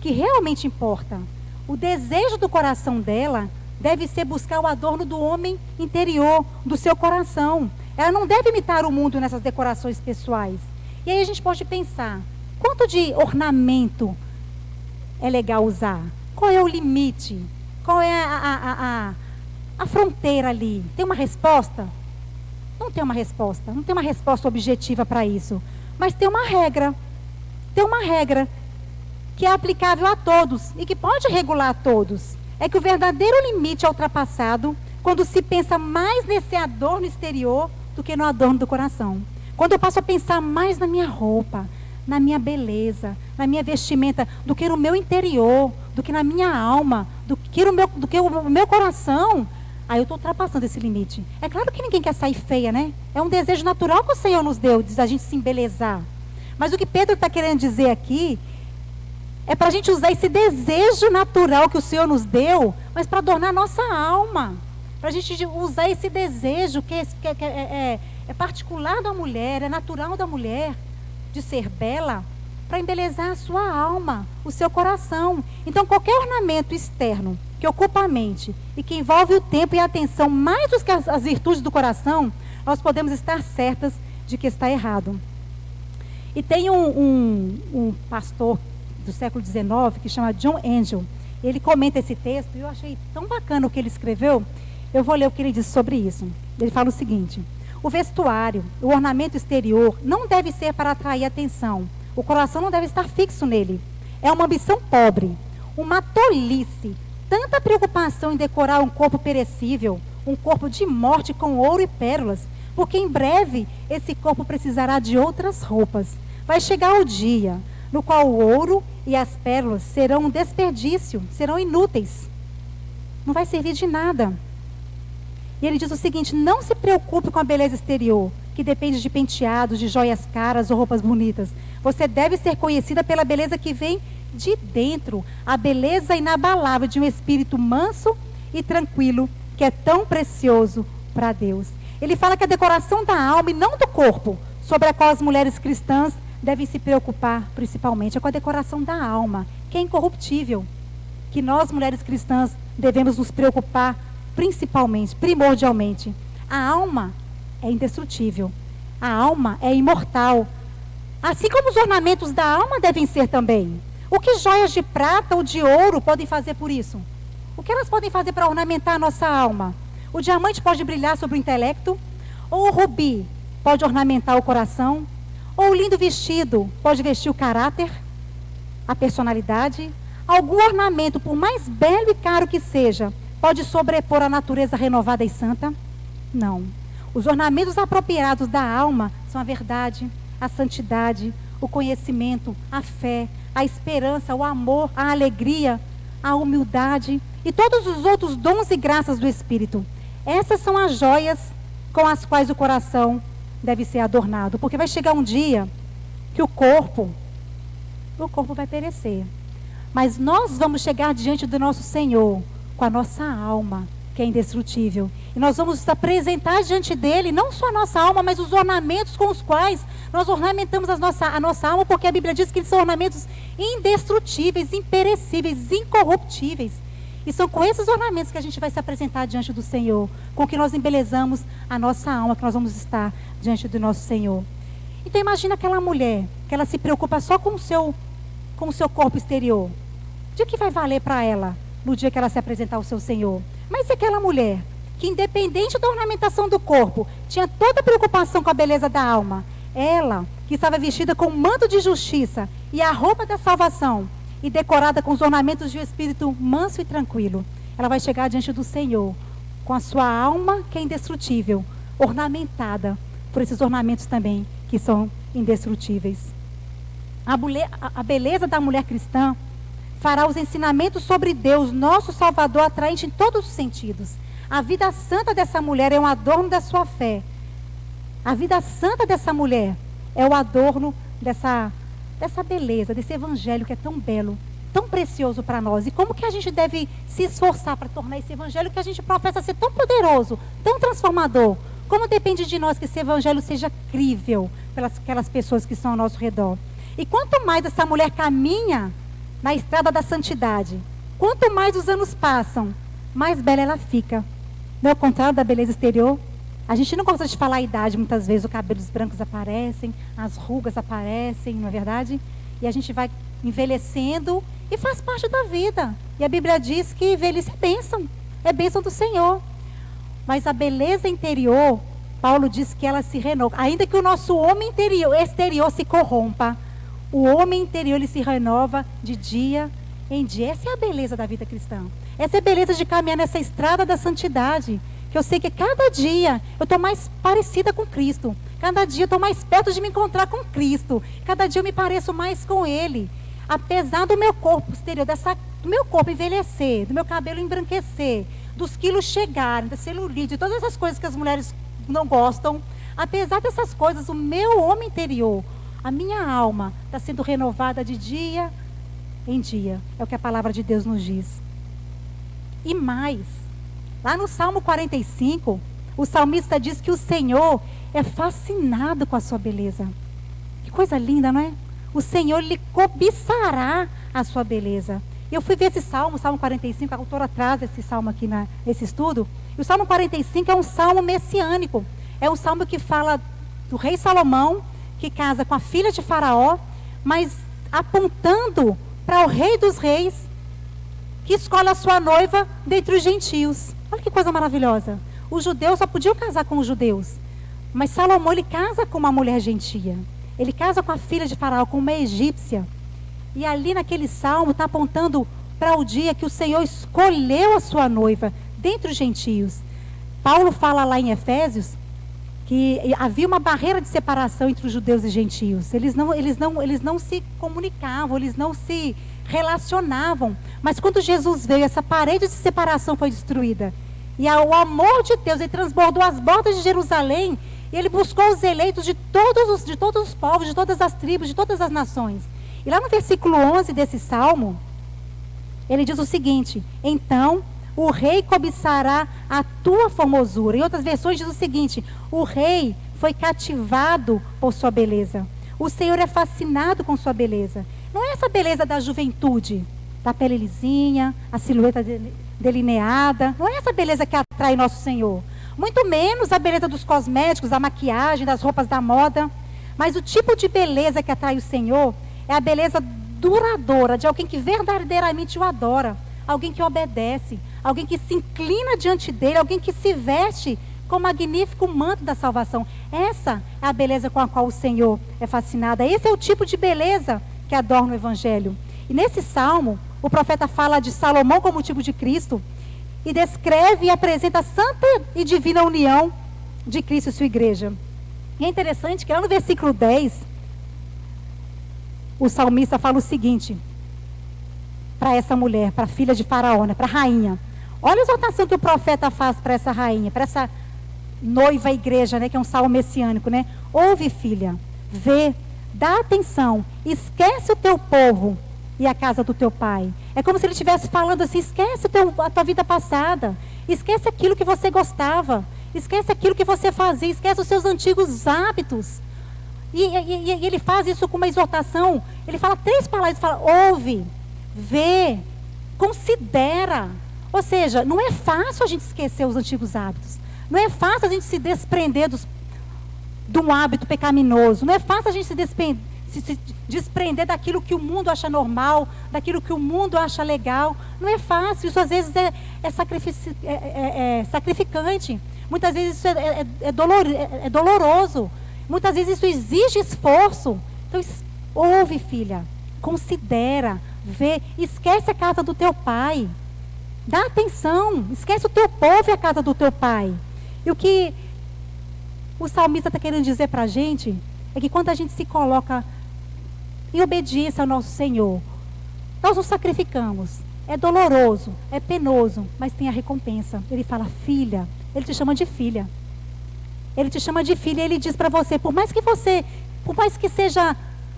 que realmente importa. O desejo do coração dela deve ser buscar o adorno do homem interior, do seu coração. Ela não deve imitar o mundo nessas decorações pessoais. E aí a gente pode pensar, quanto de ornamento é legal usar? Qual é o limite? Qual é a fronteira ali? Tem uma resposta? Não tem uma resposta. Não tem uma resposta objetiva para isso. Mas tem uma regra. Tem uma regra que é aplicável a todos e que pode regular a todos. É que o verdadeiro limite é ultrapassado quando se pensa mais nesse adorno exterior do que no adorno do coração. Quando eu passo a pensar mais na minha roupa, na minha beleza, na minha vestimenta, do que no meu interior, do que na minha alma, do que o meu coração, aí eu estou ultrapassando esse limite. É claro que ninguém quer sair feia, né? É um desejo natural que o Senhor nos deu, de a gente se embelezar. Mas o que Pedro está querendo dizer aqui é para a gente usar esse desejo natural que o Senhor nos deu, mas para adornar a nossa alma. Para a gente usar esse desejo que é particular da mulher, é natural da mulher, de ser bela, para embelezar a sua alma, o seu coração. Então, qualquer ornamento externo que ocupa a mente e que envolve o tempo e a atenção mais do que as virtudes do coração, nós podemos estar certas de que está errado. E tem um pastor do século XIX que chama John Angel. Ele comenta esse texto e eu achei tão bacana o que ele escreveu. Eu vou ler o que ele diz sobre isso. Ele fala o seguinte: o vestuário, o ornamento exterior não deve ser para atrair atenção. O coração não deve estar fixo nele. É uma ambição pobre, uma tolice, tanta preocupação em decorar um corpo perecível, um corpo de morte com ouro e pérolas, porque em breve esse corpo precisará de outras roupas. Vai chegar o dia no qual o ouro e as pérolas serão um desperdício, serão inúteis. Não vai servir de nada. E ele diz o seguinte: não se preocupe com a beleza exterior, que depende de penteados, de joias caras ou roupas bonitas. Você deve ser conhecida pela beleza que vem de dentro, a beleza inabalável de um espírito manso e tranquilo, que é tão precioso para Deus. Ele fala que a decoração da alma e não do corpo, sobre a qual as mulheres cristãs devem se preocupar principalmente, é com a decoração da alma, que é incorruptível, que nós, mulheres cristãs, devemos nos preocupar principalmente, primordialmente. A alma é indestrutível, a alma é imortal, assim como os ornamentos da alma devem ser também. O que joias de prata ou de ouro podem fazer por isso? O que elas podem fazer para ornamentar a nossa alma? O diamante pode brilhar sobre o intelecto? Ou o rubi pode ornamentar o coração? Ou o lindo vestido pode vestir o caráter, a personalidade? Algum ornamento, por mais belo e caro que seja, pode sobrepor a natureza renovada e santa? Não. Os ornamentos apropriados da alma são a verdade, a santidade, o conhecimento, a fé, a esperança, o amor, a alegria, a humildade e todos os outros dons e graças do Espírito. Essas são as joias com as quais o coração deve ser adornado, porque vai chegar um dia que o corpo vai perecer. Mas nós vamos chegar diante do nosso Senhor com a nossa alma, que é indestrutível. E nós vamos nos apresentar diante dele, não só a nossa alma, mas os ornamentos com os quais nós ornamentamos a nossa alma, porque a Bíblia diz que eles são ornamentos indestrutíveis, imperecíveis, incorruptíveis. E são com esses ornamentos que a gente vai se apresentar diante do Senhor, com que nós embelezamos a nossa alma, que nós vamos estar diante do nosso Senhor. Então imagina aquela mulher, que ela se preocupa só com o seu corpo exterior. De que vai valer para ela no dia que ela se apresentar ao seu Senhor? Mas e aquela mulher, que independente da ornamentação do corpo, tinha toda a preocupação com a beleza da alma? Ela, que estava vestida com o manto de justiça e a roupa da salvação, e decorada com os ornamentos de um espírito manso e tranquilo, ela vai chegar diante do Senhor com a sua alma, que é indestrutível, ornamentada por esses ornamentos também que são indestrutíveis. A beleza da mulher cristã fará os ensinamentos sobre Deus, nosso Salvador, atraente em todos os sentidos. A vida santa dessa mulher é um adorno da sua fé. A vida santa dessa mulher é o adorno dessa beleza, desse evangelho que é tão belo, tão precioso para nós. E como que a gente deve se esforçar para tornar esse evangelho que a gente professa ser tão poderoso, tão transformador? Como depende de nós que esse evangelho seja crível pelas aquelas pessoas que estão ao nosso redor. E quanto mais essa mulher caminha na estrada da santidade, quanto mais os anos passam, mais bela ela fica. Não é o contrário da beleza exterior? A gente não gosta de falar a idade, muitas vezes os cabelos brancos aparecem, as rugas aparecem, não é verdade? E a gente vai envelhecendo e faz parte da vida. E a Bíblia diz que velhice é bênção do Senhor. Mas a beleza interior, Paulo diz que ela se renova. Ainda que o nosso homem exterior se corrompa, o homem interior ele se renova de dia em dia. Essa é a beleza da vida cristã. Essa é a beleza de caminhar nessa estrada da santidade. Que eu sei que cada dia eu estou mais parecida com Cristo. Cada dia eu estou mais perto de me encontrar com Cristo. Cada dia eu me pareço mais com Ele. Apesar do meu corpo exterior, do meu corpo envelhecer, do meu cabelo embranquecer, dos quilos chegarem, da celulite, de todas essas coisas que as mulheres não gostam. Apesar dessas coisas, o meu homem interior, a minha alma, está sendo renovada de dia em dia. É o que a palavra de Deus nos diz. E mais, lá no Salmo 45, o salmista diz que o Senhor é fascinado com a sua beleza. Que coisa linda, não é? O Senhor lhe cobiçará a sua beleza. E eu fui ver esse salmo, Salmo 45, a autora traz esse salmo aqui nesse estudo. E o Salmo 45 é um salmo messiânico. É um salmo que fala do rei Salomão, que casa com a filha de Faraó, mas apontando para o Rei dos Reis, que escolhe a sua noiva dentre os gentios. Olha que coisa maravilhosa. Os judeus só podiam casar com os judeus, mas Salomão, ele casa com uma mulher gentia. Ele casa com a filha de Faraó, com uma egípcia. E ali naquele salmo está apontando para o dia que o Senhor escolheu a sua noiva dentre os gentios. Paulo fala lá em Efésios que havia uma barreira de separação entre os judeus e gentios. Eles não se comunicavam, eles não se relacionavam. Mas quando Jesus veio, essa parede de separação foi destruída. E o amor de Deus, ele transbordou as bordas de Jerusalém, e ele buscou os eleitos de todos os povos, de todas as tribos, de todas as nações. E lá no versículo 11 desse salmo, ele diz o seguinte: então o rei cobiçará a tua formosura. Em outras versões diz o seguinte: o rei foi cativado por sua beleza. O Senhor é fascinado com sua beleza. Não é essa beleza da juventude, da pele lisinha, a silhueta delineada. Não é essa beleza que atrai nosso Senhor. Muito menos a beleza dos cosméticos, da maquiagem, das roupas da moda. Mas o tipo de beleza que atrai o Senhor é a beleza duradoura, de alguém que verdadeiramente o adora. Alguém que obedece, alguém que se inclina diante dele, alguém que se veste com o magnífico manto da salvação. Essa é a beleza com a qual o Senhor é fascinado. Esse é o tipo de beleza que adorna o Evangelho. E nesse salmo, o profeta fala de Salomão como tipo de Cristo e descreve e apresenta a santa e divina união de Cristo e sua igreja. E é interessante que lá no versículo 10, o salmista fala o seguinte para essa mulher, para a filha de Faraó, né, para a rainha. Olha a exortação que o profeta faz para essa rainha, para essa noiva igreja, né, que é um salmo messiânico, né? Ouve, filha, vê, dá atenção, esquece o teu povo e a casa do teu pai. É como se ele estivesse falando assim: esquece a tua vida passada, esquece aquilo que você gostava, esquece aquilo que você fazia, esquece os seus antigos hábitos. E ele faz isso com uma exortação. Ele fala 3 palavras, fala: ouve, vê, considera. Ou seja, não é fácil a gente esquecer os antigos hábitos. Não é fácil a gente se desprender de um hábito pecaminoso. Não é fácil a gente se desprender daquilo que o mundo acha normal, daquilo que o mundo acha legal. Não é fácil. Isso às vezes é sacrificante. Muitas vezes isso é doloroso. Muitas vezes isso exige esforço. Então, ouve, filha, considera, vê, esquece a casa do teu pai. Dá atenção, esquece o teu povo e a casa do teu pai. E o que o salmista está querendo dizer para a gente é que quando a gente se coloca em obediência ao nosso Senhor, nós nos sacrificamos. É doloroso, é penoso, mas tem a recompensa. Ele fala: filha, ele te chama de filha. Ele te chama de filha e ele diz para você, por mais que seja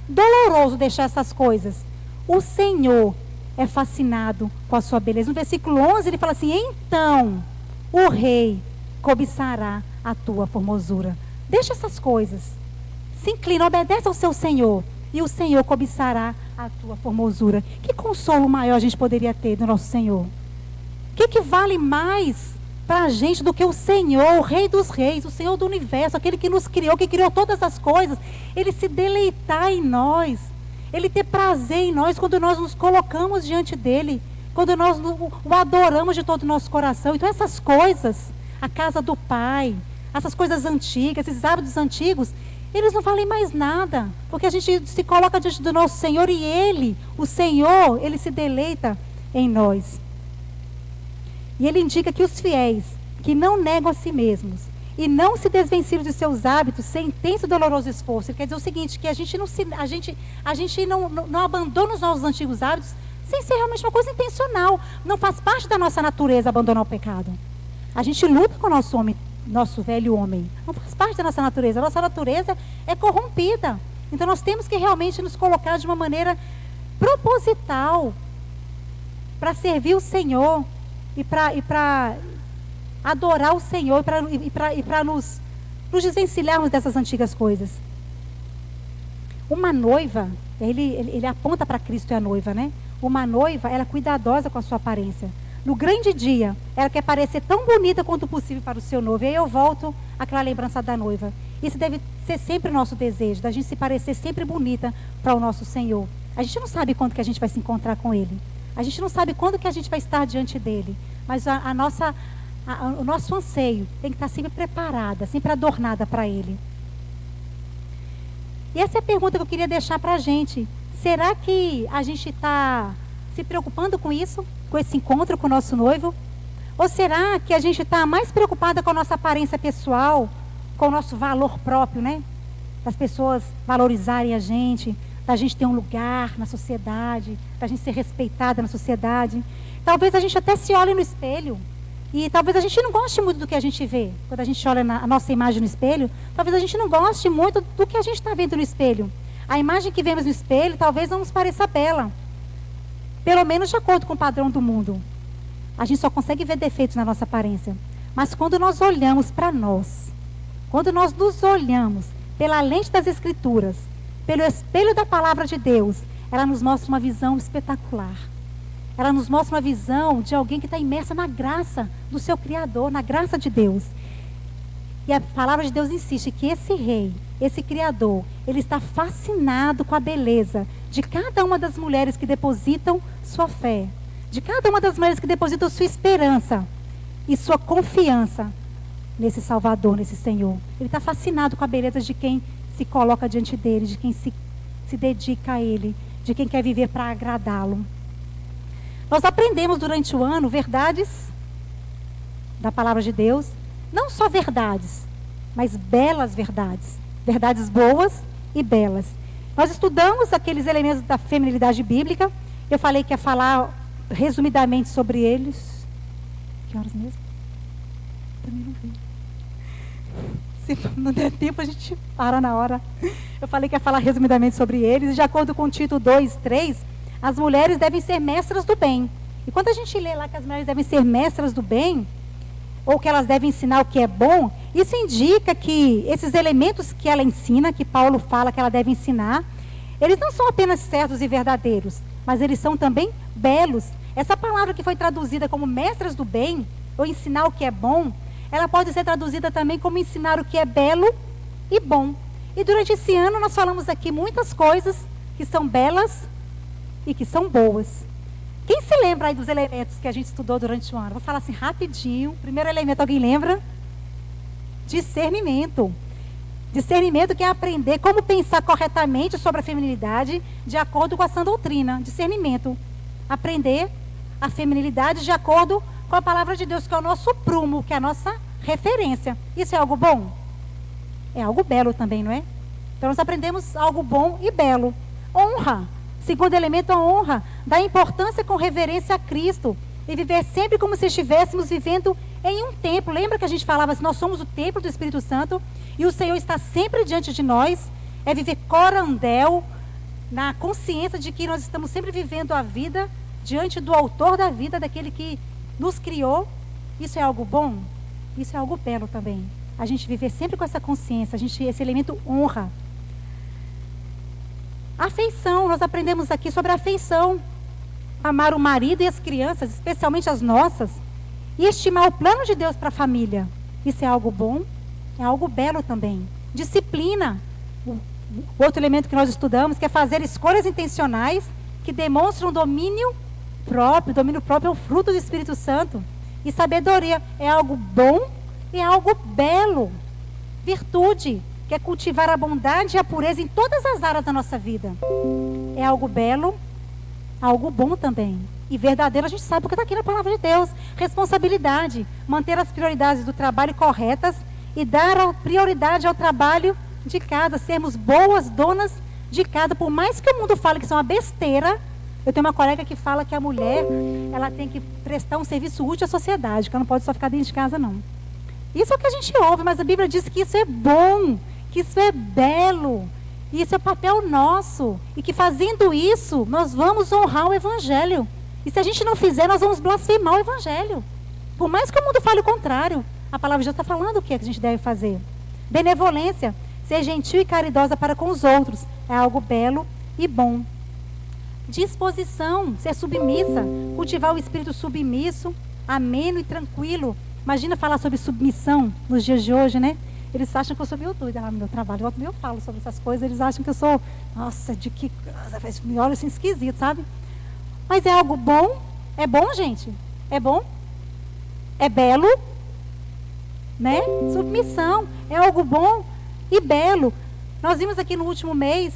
doloroso deixar essas coisas, o Senhor é fascinado com a sua beleza. No versículo 11 ele fala assim: então o rei cobiçará a tua formosura. Deixa essas coisas, se inclina, obedece ao seu Senhor, e o Senhor cobiçará a tua formosura. Que consolo maior a gente poderia ter do nosso Senhor? O que vale mais para a gente do que o Senhor, o Rei dos Reis, o Senhor do Universo, aquele que nos criou, que criou todas as coisas? Ele se deleitar em nós, Ele ter prazer em nós quando nós nos colocamos diante dEle, quando nós o adoramos de todo o nosso coração. Então essas coisas, a casa do Pai, essas coisas antigas, esses hábitos antigos, eles não valem mais nada, porque a gente se coloca diante do nosso Senhor e Ele, o Senhor, Ele se deleita em nós. E ele indica que os fiéis, que não negam a si mesmos e não se desvencilham de seus hábitos sem intenso e doloroso esforço. Ele quer dizer o seguinte, que a gente não abandona os nossos antigos hábitos sem ser realmente uma coisa intencional. Não faz parte da nossa natureza abandonar o pecado. A gente luta com o nosso velho homem. Não faz parte da nossa natureza. A nossa natureza é corrompida. Então nós temos que realmente nos colocar de uma maneira proposital para servir o Senhor e para adorar o Senhor e para nos desvencilharmos dessas antigas coisas. Uma noiva, ele aponta para Cristo e a noiva, né? Uma noiva, ela é cuidadosa com a sua aparência. No grande dia, ela quer parecer tão bonita quanto possível para o seu noivo. E aí eu volto àquela lembrança da noiva. Isso deve ser sempre o nosso desejo, da gente se parecer sempre bonita para o nosso Senhor. A gente não sabe quando que a gente vai se encontrar com Ele. A gente não sabe quando que a gente vai estar diante dEle. Mas o nosso anseio tem que estar sempre preparada, sempre adornada para Ele. E essa é a pergunta que eu queria deixar para a gente. Será que a gente está se preocupando com isso? Com esse encontro com o nosso noivo? Ou será que a gente está mais preocupada com a nossa aparência pessoal, com o nosso valor próprio, né? Das pessoas valorizarem a gente, da gente ter um lugar na sociedade, da gente ser respeitada na sociedade. Talvez a gente até se olhe no espelho e talvez a gente não goste muito do que a gente vê. Quando a gente olha a nossa imagem no espelho, talvez a gente não goste muito do que a gente está vendo no espelho. A imagem que vemos no espelho talvez não nos pareça bela, pelo menos de acordo com o padrão do mundo. A gente só consegue ver defeitos na nossa aparência. Mas quando nós olhamos para nós, quando nós nos olhamos pela lente das Escrituras, pelo espelho da palavra de Deus, ela nos mostra uma visão espetacular. Ela nos mostra uma visão de alguém que está imersa na graça do seu Criador, na graça de Deus. E a palavra de Deus insiste que esse rei, esse Criador, ele está fascinado com a beleza de cada uma das mulheres que depositam sua fé, de cada uma das mulheres que depositam sua esperança e sua confiança nesse Salvador, nesse Senhor. Ele está fascinado com a beleza de quem se coloca diante dele, de quem se dedica a ele, de quem quer viver para agradá-lo. Nós aprendemos durante o ano verdades da palavra de Deus, não só verdades, mas belas verdades, verdades boas e belas. Nós estudamos aqueles elementos da feminilidade bíblica. Eu falei que ia falar resumidamente sobre eles. Que horas mesmo? Também não vi. Se não der tempo, a gente para na hora. Eu falei que ia falar resumidamente sobre eles. De acordo com o Tito 2:3, as mulheres devem ser mestras do bem. E quando a gente lê lá que as mulheres devem ser mestras do bem, ou que elas devem ensinar o que é bom, isso indica que esses elementos que ela ensina, que Paulo fala que ela deve ensinar, eles não são apenas certos e verdadeiros, mas eles são também belos. Essa palavra que foi traduzida como mestras do bem, ou ensinar o que é bom, ela pode ser traduzida também como ensinar o que é belo e bom. E durante esse ano nós falamos aqui muitas coisas que são belas e que são boas. Quem se lembra aí dos elementos que a gente estudou durante o ano? Vou falar assim rapidinho. Primeiro elemento, alguém lembra? Discernimento. Discernimento que é aprender como pensar corretamente sobre a feminilidade de acordo com a sã doutrina. Discernimento. Aprender a feminilidade de acordo com a palavra de Deus, que é o nosso prumo, que é a nossa referência. Isso é algo bom? É algo belo também, não é? Então nós aprendemos algo bom e belo. Honra. Segundo elemento, a honra. Dar importância com reverência a Cristo. E viver sempre como se estivéssemos vivendo em um templo. Lembra que a gente falava assim, nós somos o templo do Espírito Santo e o Senhor está sempre diante de nós. É viver corandel, na consciência de que nós estamos sempre vivendo a vida diante do autor da vida, daquele que nos criou. Isso é algo bom? Isso é algo belo também. A gente viver sempre com essa consciência, esse elemento honra. Afeição, nós aprendemos aqui sobre a afeição. Amar o marido e as crianças, especialmente as nossas, e estimar o plano de Deus para a família. Isso é algo bom, é algo belo também. Disciplina, o outro elemento que nós estudamos, que é fazer escolhas intencionais que demonstram domínio próprio. Domínio próprio é o fruto do Espírito Santo. E sabedoria é algo bom e é algo belo. Virtude, que é cultivar a bondade e a pureza em todas as áreas da nossa vida. É algo belo, algo bom também. E verdadeiro, a gente sabe porque está aqui na palavra de Deus. Responsabilidade, manter as prioridades do trabalho corretas e dar a prioridade ao trabalho de casa. Sermos boas donas de casa. Por mais que o mundo fale que isso é uma besteira, eu tenho uma colega que fala que a mulher, ela tem que prestar um serviço útil à sociedade, que ela não pode só ficar dentro de casa, não. Isso é o que a gente ouve, mas a Bíblia diz que isso é bom, que isso é belo, e isso é papel nosso, e que fazendo isso, nós vamos honrar o Evangelho. E se a gente não fizer, nós vamos blasfemar o Evangelho. Por mais que o mundo fale o contrário, a palavra de Deus está falando o que a gente deve fazer. Benevolência, ser gentil e caridosa para com os outros, é algo belo e bom. Disposição, ser submissa, cultivar o espírito submisso, ameno e tranquilo. Imagina falar sobre submissão nos dias de hoje, né? Eles acham que eu sou meio doida lá no meu trabalho. Volta e meia eu falo sobre essas coisas. Eles acham que eu sou, nossa, de que... Me olham assim esquisito, sabe? Mas é algo bom. É bom, gente? É bom? É belo? Né? Submissão. É algo bom e belo. Nós vimos aqui no último mês,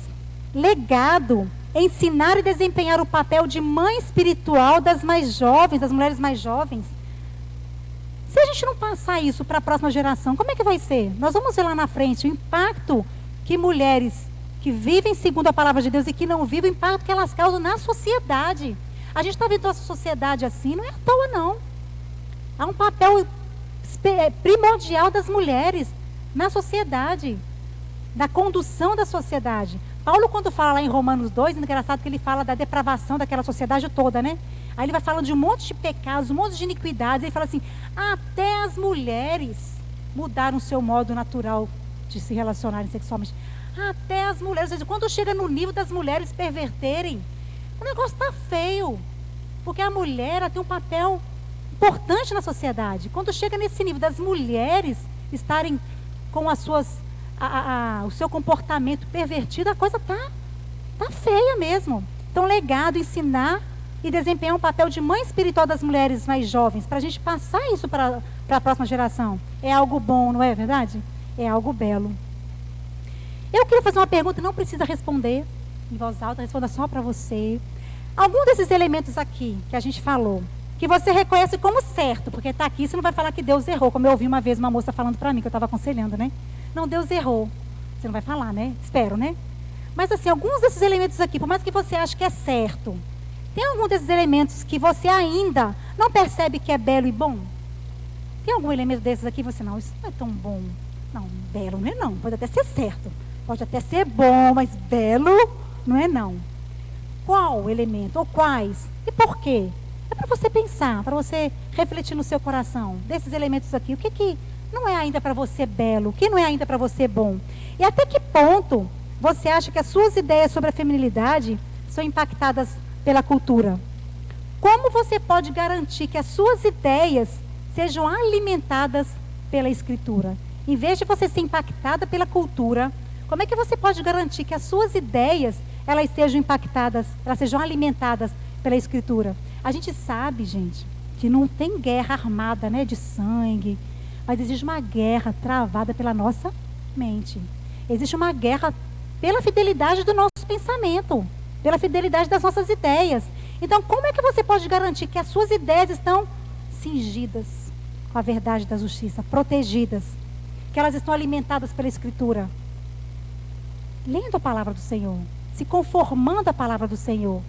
legado, ensinar e desempenhar o papel de mãe espiritual das mais jovens, das mulheres mais jovens. Se a gente não passar isso para a próxima geração, como é que vai ser? Nós vamos ver lá na frente o impacto que mulheres que vivem segundo a palavra de Deus e que não vivem, o impacto que elas causam na sociedade. A gente está vendo nossa sociedade assim, não é à toa não. Há um papel primordial das mulheres na sociedade, da condução da sociedade. Paulo, quando fala lá em Romanos 2, é engraçado que ele fala da depravação daquela sociedade toda, né? Aí ele vai falando de um monte de pecados, um monte de iniquidades. Ele fala assim, até as mulheres mudaram o seu modo natural de se relacionarem sexualmente. Até as mulheres, ou seja, quando chega no nível das mulheres perverterem, o negócio está feio. Porque a mulher ela tem um papel importante na sociedade. Quando chega nesse nível das mulheres estarem com as suas... o seu comportamento pervertido, a coisa tá feia mesmo. Então, legado, ensinar e desempenhar um papel de mãe espiritual das mulheres mais jovens, para a gente passar isso para a próxima geração. É algo bom, não é verdade? É algo belo. Eu queria fazer uma pergunta, não precisa responder em voz alta, responda só para você. Algum desses elementos aqui que a gente falou, que você reconhece como certo, porque está aqui, você não vai falar que Deus errou, como eu ouvi uma vez uma moça falando para mim, que eu estava aconselhando, né? Não, Deus errou. Você não vai falar, né? Espero, né? Mas assim, alguns desses elementos aqui, por mais que você ache que é certo, tem algum desses elementos que você ainda não percebe que é belo e bom? Tem algum elemento desses aqui, você não, isso não é tão bom. Não, belo não é não. Pode até ser certo. Pode até ser bom, mas belo não é não. Qual elemento? Ou quais? E por quê? É para você pensar, para você refletir no seu coração. Desses elementos aqui, o que não é ainda para você belo? O que não é ainda para você bom? E até que ponto você acha que as suas ideias sobre a feminilidade são impactadas pela cultura? Como você pode garantir que as suas ideias sejam alimentadas pela Escritura? Em vez de você ser impactada pela cultura, como é que você pode garantir que as suas ideias elas sejam impactadas, elas sejam alimentadas pela Escritura? A gente sabe, gente, que não tem guerra armada, né, de sangue, mas existe uma guerra travada pela nossa mente. Existe uma guerra pela fidelidade do nosso pensamento, pela fidelidade das nossas ideias. Então, como é que você pode garantir que as suas ideias estão cingidas com a verdade da justiça, protegidas, que elas estão alimentadas pela Escritura? Lendo a palavra do Senhor, se conformando à palavra do Senhor.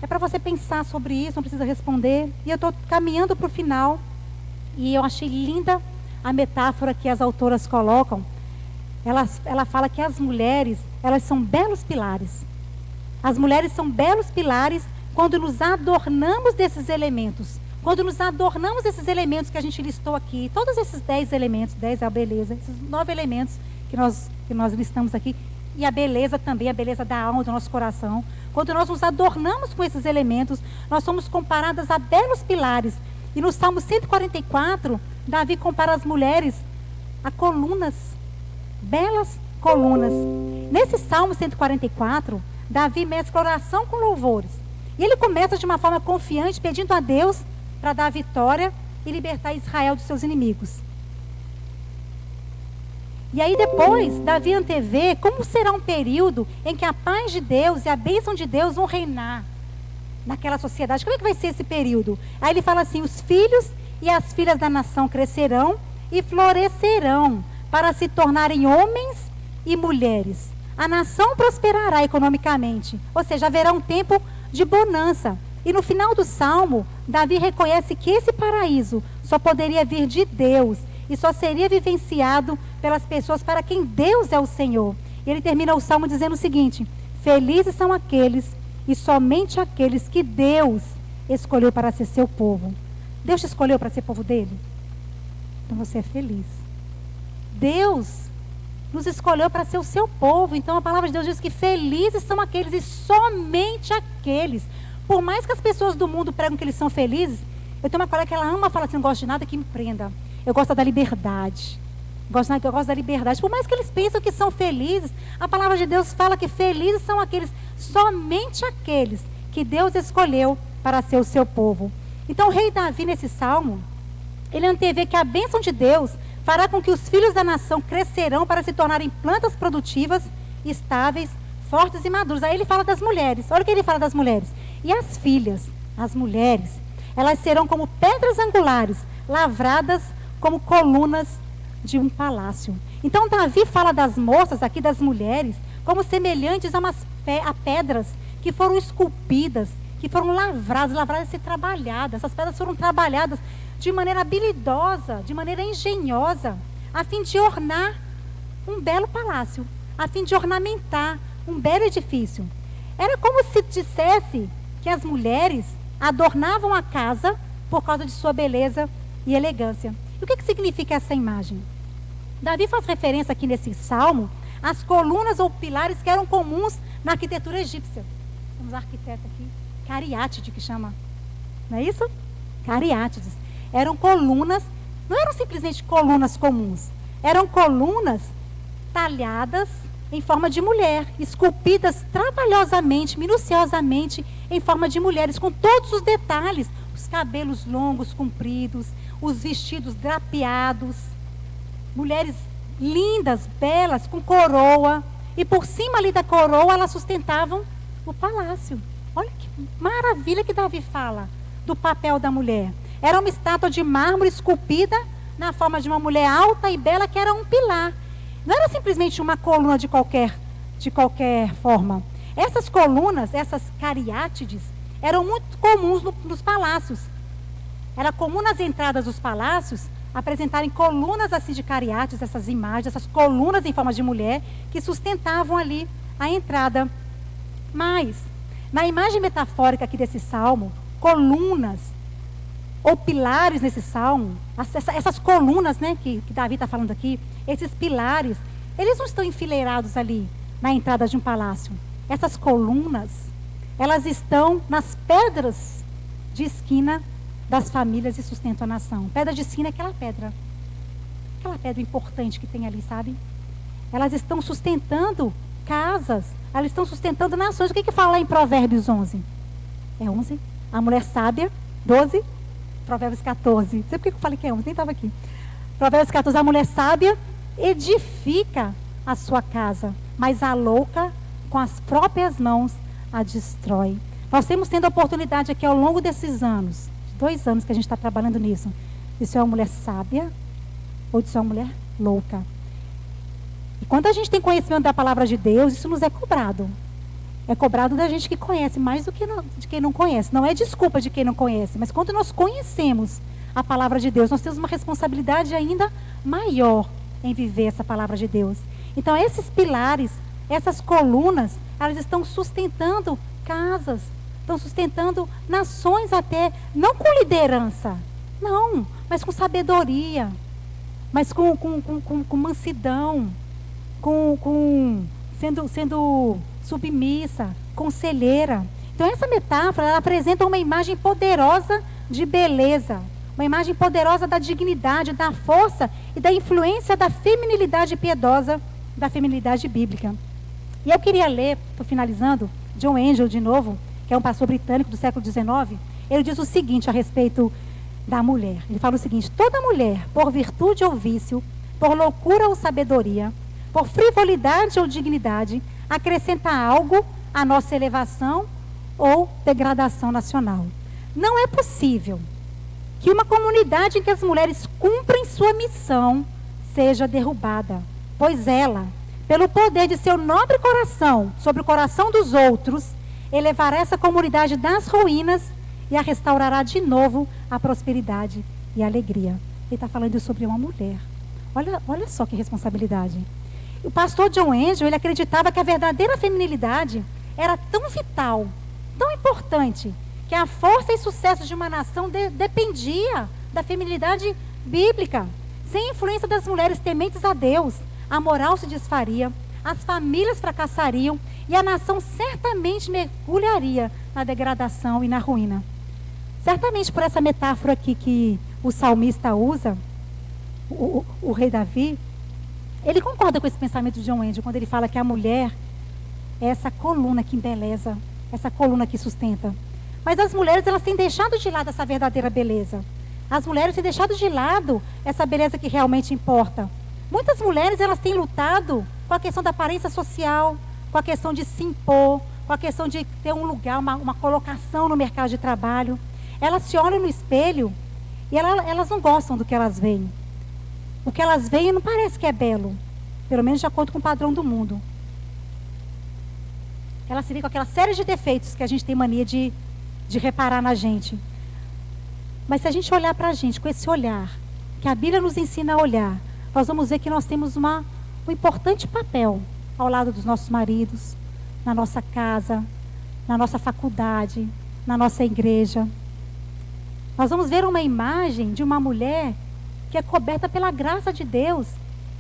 É para você pensar sobre isso, não precisa responder. E eu estou caminhando para o final. E eu achei linda a metáfora que as autoras colocam. Ela fala que as mulheres, elas são belos pilares. As mulheres são belos pilares quando nos adornamos desses elementos. Quando nos adornamos desses elementos que a gente listou aqui. Todos esses 10 elementos, 10 é a beleza. Esses 9 elementos que nós listamos aqui. E a beleza também, a beleza da alma, do nosso coração. Quando nós nos adornamos com esses elementos, nós somos comparadas a belos pilares. E no Salmo 144, Davi compara as mulheres a colunas, belas colunas. Nesse Salmo 144, Davi mescla oração com louvores. E ele começa de uma forma confiante, pedindo a Deus para dar vitória e libertar Israel dos seus inimigos. E aí depois, Davi antevê como será um período em que a paz de Deus e a bênção de Deus vão reinar naquela sociedade. Como é que vai ser esse período? Aí ele fala assim, os filhos e as filhas da nação crescerão e florescerão para se tornarem homens e mulheres. A nação prosperará economicamente, ou seja, haverá um tempo de bonança. E no final do Salmo, Davi reconhece que esse paraíso só poderia vir de Deus e só seria vivenciado pelas pessoas para quem Deus é o Senhor. E ele termina o Salmo dizendo o seguinte, felizes são aqueles e somente aqueles que Deus escolheu para ser seu povo. Deus te escolheu para ser povo dele? Então você é feliz. Deus nos escolheu para ser o seu povo. Então a palavra de Deus diz que felizes são aqueles e somente aqueles. Por mais que as pessoas do mundo pregam que eles são felizes, eu tenho uma colega que ela ama falar assim, não gosto de nada que me prenda. Eu gosto da liberdade. Eu gosto da liberdade. Por mais que eles pensam que são felizes, a palavra de Deus fala que felizes são somente aqueles que Deus escolheu para ser o seu povo. Então o rei Davi, nesse salmo, ele antevê que a bênção de Deus fará com que os filhos da nação crescerão para se tornarem plantas produtivas, estáveis, fortes e maduras. Aí ele fala das mulheres. Olha o que ele fala das mulheres. E as filhas, as mulheres, elas serão como pedras angulares, lavradas como colunas de um palácio. Então Davi fala das moças aqui, das mulheres, como semelhantes a pedras que foram esculpidas, que foram lavradas e trabalhadas. Essas pedras foram trabalhadas de maneira habilidosa, de maneira engenhosa, a fim de ornar um belo palácio, a fim de ornamentar um belo edifício. Era como se dissesse que as mulheres adornavam a casa por causa de sua beleza e elegância. E o que significa essa imagem? Davi faz referência aqui nesse salmo às colunas ou pilares que eram comuns na arquitetura egípcia. Temos um arquiteto aqui, Cariátides, que chama, não é isso? Cariátides. Eram colunas, não eram simplesmente colunas comuns, eram colunas talhadas em forma de mulher, esculpidas trabalhosamente, minuciosamente em forma de mulheres, com todos os detalhes, os cabelos longos, compridos, os vestidos drapeados, mulheres lindas, belas, com coroa, e por cima ali da coroa elas sustentavam o palácio. Olha que maravilha que Davi fala do papel da mulher. Era uma estátua de mármore esculpida na forma de uma mulher alta e bela, que era um pilar. Não era simplesmente uma coluna de qualquer forma. Essas colunas, essas cariátides, eram muito comuns nos palácios. Era comum nas entradas dos palácios apresentarem colunas assim de cariátides, essas imagens, essas colunas em forma de mulher, que sustentavam ali a entrada. Mas, na imagem metafórica aqui desse salmo, colunas ou pilares nesse salmo, essas colunas, né, que Davi está falando aqui, esses pilares, eles não estão enfileirados ali na entrada de um palácio. Essas colunas, elas estão nas pedras de esquina das famílias e sustentam a nação. Pedra de esquina é aquela pedra importante que tem ali, sabe? Elas estão sustentando casas, elas estão sustentando nações. O que fala lá em Provérbios 11? É 11? A mulher sábia, 12? Provérbios 14. Não sei por que eu falei que é 11, nem estava aqui. Provérbios 14, a mulher sábia edifica a sua casa, mas a louca com as próprias mãos a destrói. Nós temos tendo a oportunidade aqui ao longo desses anos, 2 anos que a gente está trabalhando nisso, de ser uma mulher sábia ou de ser uma mulher louca. E quando a gente tem conhecimento da palavra de Deus, isso nos é cobrado. É cobrado da gente que conhece mais do que de quem não conhece. Não é desculpa de quem não conhece, mas quando nós conhecemos a palavra de Deus, nós temos uma responsabilidade ainda maior em viver essa palavra de Deus. Então, esses pilares, essas colunas, elas estão sustentando casas, estão sustentando nações até, não com liderança, não, mas com sabedoria, mas com mansidão, sendo submissa, conselheira. Então essa metáfora, ela apresenta uma imagem poderosa de beleza, uma imagem poderosa da dignidade, da força e da influência da feminilidade piedosa, da feminilidade bíblica. E eu queria ler, estou finalizando, John Angel de novo, que é um pastor britânico do século XIX. Ele diz o seguinte a respeito da mulher. Ele fala o seguinte: toda mulher, por virtude ou vício, por loucura ou sabedoria, por frivolidade ou dignidade, acrescenta algo à nossa elevação ou degradação nacional. Não é possível que uma comunidade em que as mulheres cumprem sua missão seja derrubada, pois ela, pelo poder de seu nobre coração sobre o coração dos outros, elevará essa comunidade das ruínas e a restaurará de novo a prosperidade e a alegria. Ele está falando sobre uma mulher. Olha só que responsabilidade. O pastor John Angel, ele acreditava que a verdadeira feminilidade era tão vital, tão importante, que a força e sucesso de uma nação dependia da feminilidade bíblica. Sem a influência das mulheres tementes a Deus, a moral se desfaria, as famílias fracassariam e a nação certamente mergulharia na degradação e na ruína. Certamente por essa metáfora aqui que o salmista usa, o rei Davi, Ele concorda com esse pensamento de John Wendy, quando ele fala que a mulher é essa coluna que embeleza, essa coluna que sustenta. Mas as mulheres, elas têm deixado de lado essa verdadeira beleza. As mulheres têm deixado de lado essa beleza que realmente importa. Muitas mulheres, elas têm lutado com a questão da aparência social, com a questão de se impor, com a questão de ter um lugar, uma colocação no mercado de trabalho. Elas se olham no espelho e elas não gostam do que elas veem. O que elas veem não parece que é belo, pelo menos de acordo com o padrão do mundo. Elas se veem com aquela série de defeitos que a gente tem mania de reparar na gente. Mas se a gente olhar para a gente com esse olhar, que a Bíblia nos ensina a olhar, nós vamos ver que nós temos um importante papel ao lado dos nossos maridos, na nossa casa, na nossa faculdade, na nossa igreja. Nós vamos ver uma imagem de uma mulher que é coberta pela graça de Deus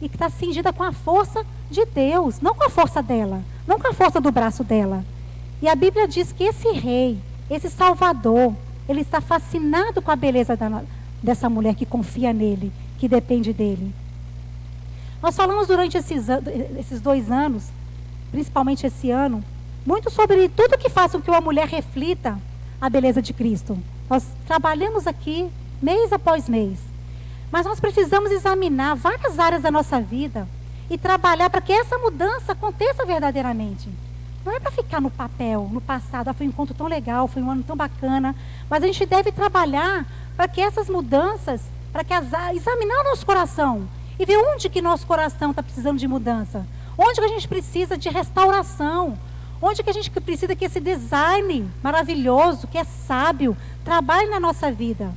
e que está cingida com a força de Deus, não com a força dela, não com a força do braço dela. E a Bíblia diz que esse rei, esse Salvador, ele está fascinado com a beleza dessa mulher que confia nele, que depende dele. Nós falamos durante esses 2 anos, principalmente esse ano, muito sobre tudo que faça com que uma mulher reflita a beleza de Cristo. Nós trabalhamos aqui mês após mês. Mas nós precisamos examinar várias áreas da nossa vida e trabalhar para que essa mudança aconteça verdadeiramente. Não é para ficar no papel, no passado. Foi um encontro tão legal, foi um ano tão bacana. Mas a gente deve trabalhar para que essas mudanças, examinar o nosso coração e ver onde que nosso coração está precisando de mudança. Onde que a gente precisa de restauração. Onde que a gente precisa que esse design maravilhoso, que é sábio, trabalhe na nossa vida.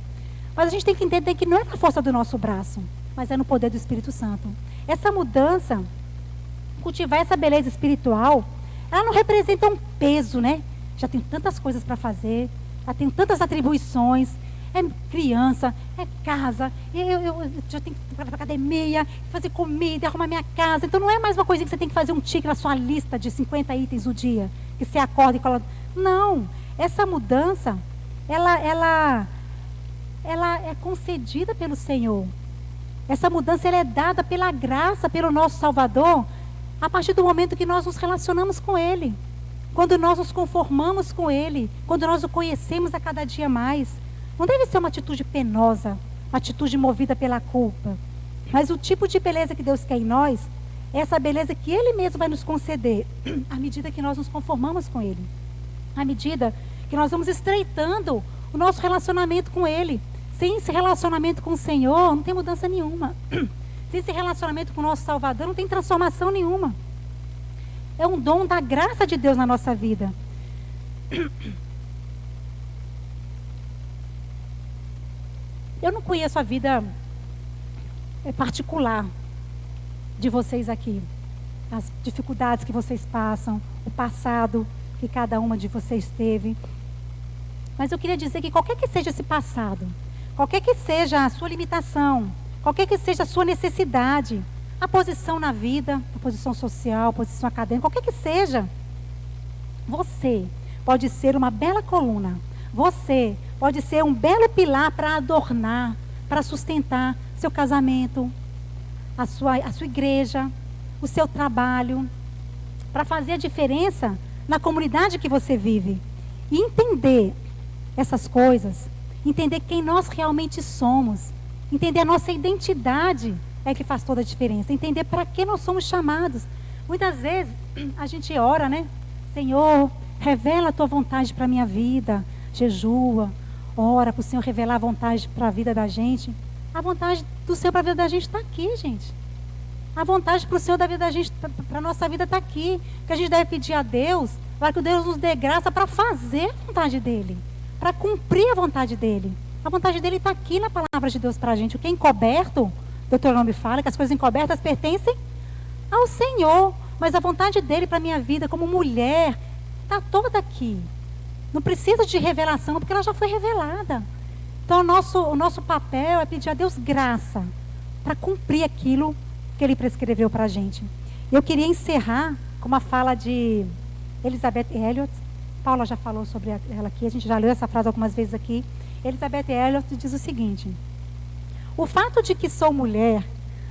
Mas a gente tem que entender que não é na força do nosso braço, mas é no poder do Espírito Santo. Essa mudança, cultivar essa beleza espiritual, ela não representa um peso, né? Já tenho tantas coisas para fazer, já tenho tantas atribuições, é criança, é casa, eu já tenho que ir para a academia, fazer comida, arrumar minha casa. Então não é mais uma coisinha que você tem que fazer um tique na sua lista de 50 itens o dia, que você acorda e coloca. Não, essa mudança, ela é concedida pelo Senhor. Essa mudança ela é dada pela graça, pelo nosso Salvador, a partir do momento que nós nos relacionamos com Ele. Quando nós nos conformamos com Ele, quando nós o conhecemos a cada dia mais. Não deve ser uma atitude penosa, uma atitude movida pela culpa. Mas o tipo de beleza que Deus quer em nós, é essa beleza que Ele mesmo vai nos conceder, à medida que nós nos conformamos com Ele. À medida que nós vamos estreitando o nosso relacionamento com Ele. Sem esse relacionamento com o Senhor, não tem mudança nenhuma. Sem esse relacionamento com o nosso Salvador, não tem transformação nenhuma. É um dom da graça de Deus na nossa vida. Eu não conheço a vida particular de vocês aqui. As dificuldades que vocês passam, o passado que cada uma de vocês teve. Mas eu queria dizer que qualquer que seja esse passado, qualquer que seja a sua limitação, qualquer que seja a sua necessidade, a posição na vida, a posição social, a posição acadêmica, qualquer que seja, você pode ser uma bela coluna. Você pode ser um belo pilar para adornar, para sustentar seu casamento, a sua igreja, o seu trabalho, para fazer a diferença na comunidade que você vive. E entender essas coisas, entender quem nós realmente somos, entender a nossa identidade é que faz toda a diferença, entender para que nós somos chamados. Muitas vezes a gente ora, né? Senhor, revela a tua vontade para a minha vida, jejua, ora para o Senhor revelar a vontade para a vida da gente. A vontade do Senhor para a vida da gente está aqui, gente. A vontade para o Senhor da vida da gente, para a nossa vida está aqui. Que a gente deve pedir a Deus, para que Deus nos dê graça para fazer a vontade dEle, para cumprir a vontade dEle. A vontade dEle está aqui na palavra de Deus para a gente. O que é encoberto, o Deuteronômio fala que as coisas encobertas pertencem ao Senhor. Mas a vontade dEle para a minha vida como mulher está toda aqui. Não precisa de revelação, porque ela já foi revelada. Então o nosso papel é pedir a Deus graça para cumprir aquilo que Ele prescreveu para a gente. Eu queria encerrar com uma fala de Elizabeth Elliot. Paula já falou sobre ela aqui, a gente já leu essa frase algumas vezes aqui. Elizabeth Elliot diz o seguinte: o fato de que sou mulher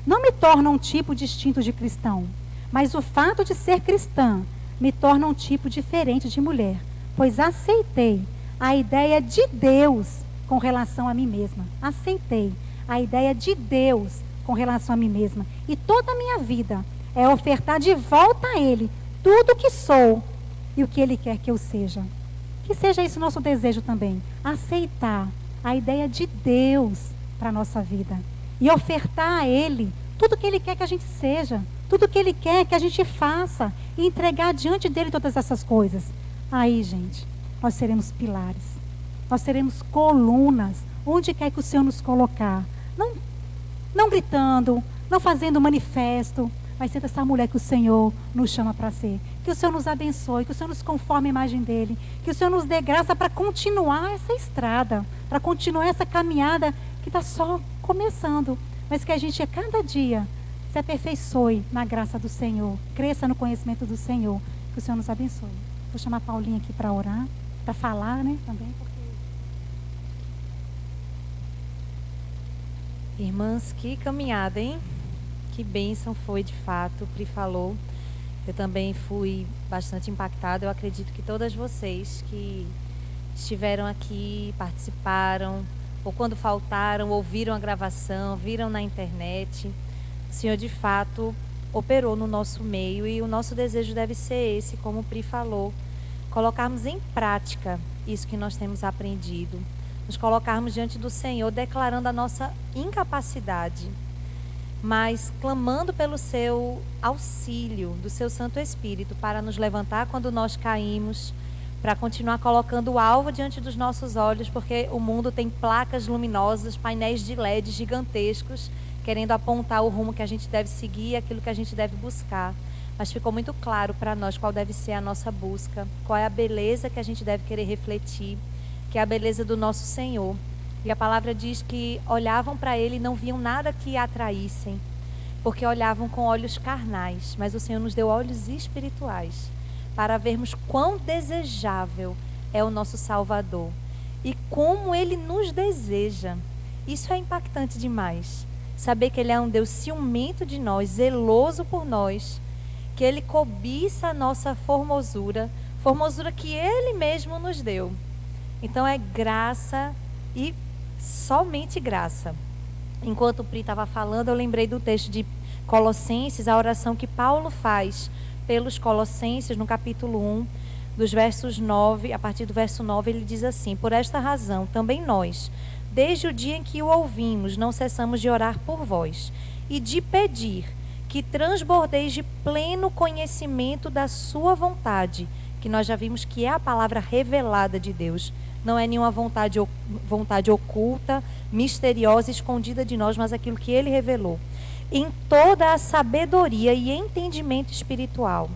não me torna um tipo distinto de cristão, mas o fato de ser cristã me torna um tipo diferente de mulher, pois aceitei a ideia de Deus com relação a mim mesma. Aceitei a ideia de Deus com relação a mim mesma. E toda a minha vida é ofertar de volta a Ele tudo o que sou e o que Ele quer que eu seja. Que seja esse o nosso desejo também. Aceitar a ideia de Deus para a nossa vida. E ofertar a Ele tudo o que Ele quer que a gente seja. Tudo o que Ele quer que a gente faça. E entregar diante dEle todas essas coisas. Aí, gente, nós seremos pilares. Nós seremos colunas. Onde quer que o Senhor nos colocar. Não gritando, não fazendo manifesto, mas sendo essa mulher que o Senhor nos chama para ser. Que o Senhor nos abençoe, que o Senhor nos conforme a imagem dEle, que o Senhor nos dê graça para continuar essa estrada, para continuar essa caminhada que está só começando, mas que a gente a cada dia se aperfeiçoe na graça do Senhor, cresça no conhecimento do Senhor, que o Senhor nos abençoe. Vou chamar a Paulinha aqui para orar, para falar, né, também. Irmãs, que caminhada, hein? Que bênção foi de fato, o Pri falou. Eu também fui bastante impactada. Eu acredito que todas vocês que estiveram aqui, participaram, ou quando faltaram, ouviram a gravação, viram na internet, o Senhor de fato operou no nosso meio e o nosso desejo deve ser esse, como o Pri falou, colocarmos em prática isso que nós temos aprendido. Nos colocarmos diante do Senhor, declarando a nossa incapacidade, mas clamando pelo seu auxílio, do seu Santo Espírito, para nos levantar quando nós caímos, para continuar colocando o alvo diante dos nossos olhos, porque o mundo tem placas luminosas, painéis de LED gigantescos, querendo apontar o rumo que a gente deve seguir, aquilo que a gente deve buscar. Mas ficou muito claro para nós qual deve ser a nossa busca, qual é a beleza que a gente deve querer refletir, que é a beleza do nosso Senhor. E a palavra diz que olhavam para Ele e não viam nada que atraíssem, porque olhavam com olhos carnais, mas o Senhor nos deu olhos espirituais, para vermos quão desejável é o nosso Salvador, e como Ele nos deseja. Isso é impactante demais, saber que Ele é um Deus ciumento de nós, zeloso por nós, que Ele cobiça a nossa formosura que Ele mesmo nos deu. Então é graça e somente graça. Enquanto o Pri estava falando, eu lembrei do texto de Colossenses, a oração que Paulo faz pelos Colossenses, no capítulo 1, dos versos 9, a partir do verso 9, ele diz assim: por esta razão, também nós, desde o dia em que o ouvimos, não cessamos de orar por vós e de pedir que transbordeis de pleno conhecimento da sua vontade, que nós já vimos que é a palavra revelada de Deus. Não é nenhuma vontade oculta, misteriosa, escondida de nós, mas aquilo que Ele revelou. Em toda a sabedoria e entendimento espiritual,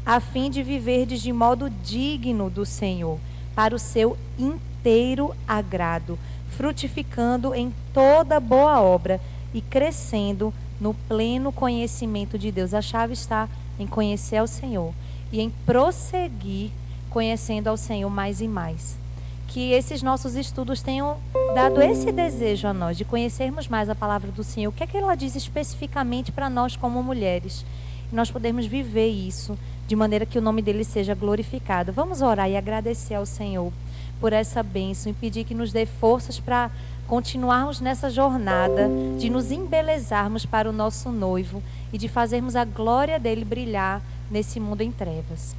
a fim de viverdes de modo digno do Senhor, para o seu inteiro agrado, frutificando em toda boa obra e crescendo no pleno conhecimento de Deus. A chave está em conhecer ao Senhor e em prosseguir conhecendo ao Senhor mais e mais. Que esses nossos estudos tenham dado esse desejo a nós, de conhecermos mais a palavra do Senhor. O que é que ela diz especificamente para nós como mulheres? E nós podemos viver isso de maneira que o nome dele seja glorificado. Vamos orar e agradecer ao Senhor por essa bênção e pedir que nos dê forças para continuarmos nessa jornada, de nos embelezarmos para o nosso noivo e de fazermos a glória dele brilhar nesse mundo em trevas.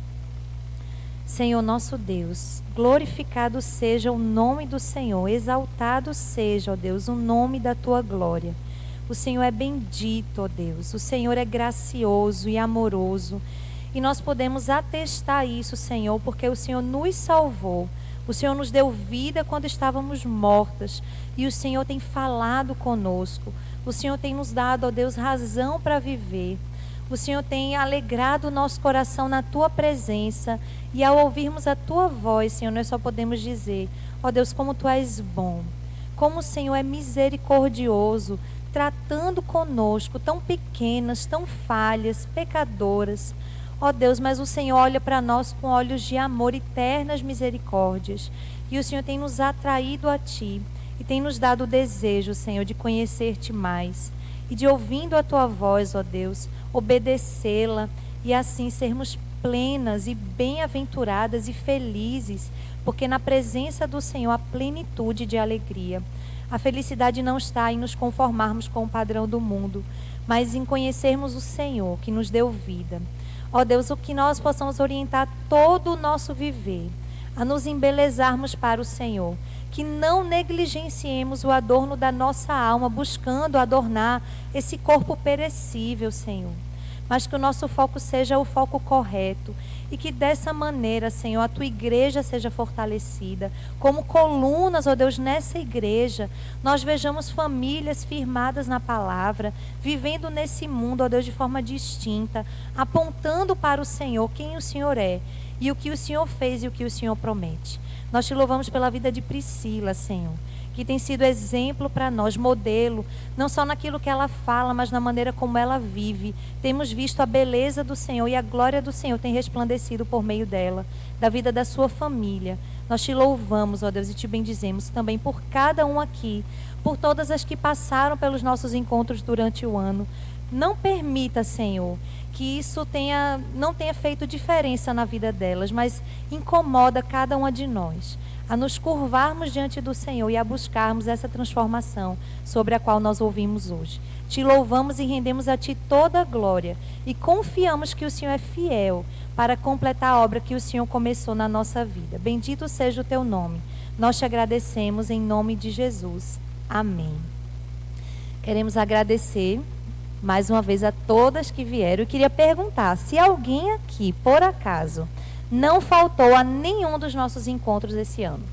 Senhor nosso Deus, glorificado seja o nome do Senhor, exaltado seja, ó Deus, o nome da tua glória. O Senhor é bendito, ó Deus, o Senhor é gracioso e amoroso, e nós podemos atestar isso, Senhor, porque o Senhor nos salvou, o Senhor nos deu vida quando estávamos mortas, e o Senhor tem falado conosco, o Senhor tem nos dado, ó Deus, razão para viver. O Senhor tem alegrado o nosso coração na tua presença, e ao ouvirmos a tua voz, Senhor, nós só podemos dizer: ó Deus, como tu és bom, como o Senhor é misericordioso, tratando conosco, tão pequenas, tão falhas, pecadoras. Ó Deus, mas o Senhor olha para nós com olhos de amor e ternas misericórdias, e o Senhor tem nos atraído a ti, e tem nos dado o desejo, Senhor, de conhecer-te mais. e de ouvindo a tua voz, ó Deus, obedecê-la e assim sermos plenas e bem-aventuradas e felizes, porque na presença do Senhor há plenitude de alegria. A felicidade não está em nos conformarmos com o padrão do mundo, mas em conhecermos o Senhor, que nos deu vida. Ó Deus, o que nós possamos orientar todo o nosso viver, a nos embelezarmos para o Senhor, que não negligenciemos o adorno da nossa alma, buscando adornar esse corpo perecível, Senhor. Mas que o nosso foco seja o foco correto e que dessa maneira, Senhor, a tua igreja seja fortalecida. Como colunas, ó Deus, nessa igreja, nós vejamos famílias firmadas na palavra, vivendo nesse mundo, ó Deus, de forma distinta, apontando para o Senhor quem o Senhor é e o que o Senhor fez e o que o Senhor promete. Nós te louvamos pela vida de Priscila, Senhor, que tem sido exemplo para nós, modelo, não só naquilo que ela fala, mas na maneira como ela vive. Temos visto a beleza do Senhor e a glória do Senhor tem resplandecido por meio dela, da vida da sua família. Nós te louvamos, ó Deus, e te bendizemos também por cada um aqui, por todas as que passaram pelos nossos encontros durante o ano. Não permita, Senhor, que isso não tenha feito diferença na vida delas, mas incomoda cada uma de nós a nos curvarmos diante do Senhor e a buscarmos essa transformação sobre a qual nós ouvimos hoje. Te louvamos e rendemos a Ti toda a glória e confiamos que o Senhor é fiel para completar a obra que o Senhor começou na nossa vida. Bendito seja o Teu nome. Nós te agradecemos em nome de Jesus. Amém. Queremos agradecer mais uma vez a todas que vieram. Eu queria perguntar se alguém aqui, por acaso, não faltou a nenhum dos nossos encontros esse ano.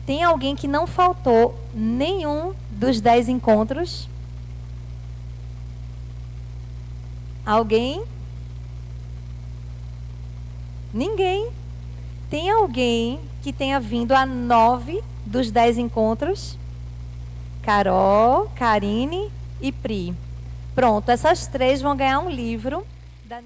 Tem alguém que não faltou nenhum dos 10 encontros? Alguém? Ninguém. Tem alguém que tenha vindo a 9 dos 10 encontros? Carol, Karine e Pri. Pronto, essas 3 vão ganhar um livro da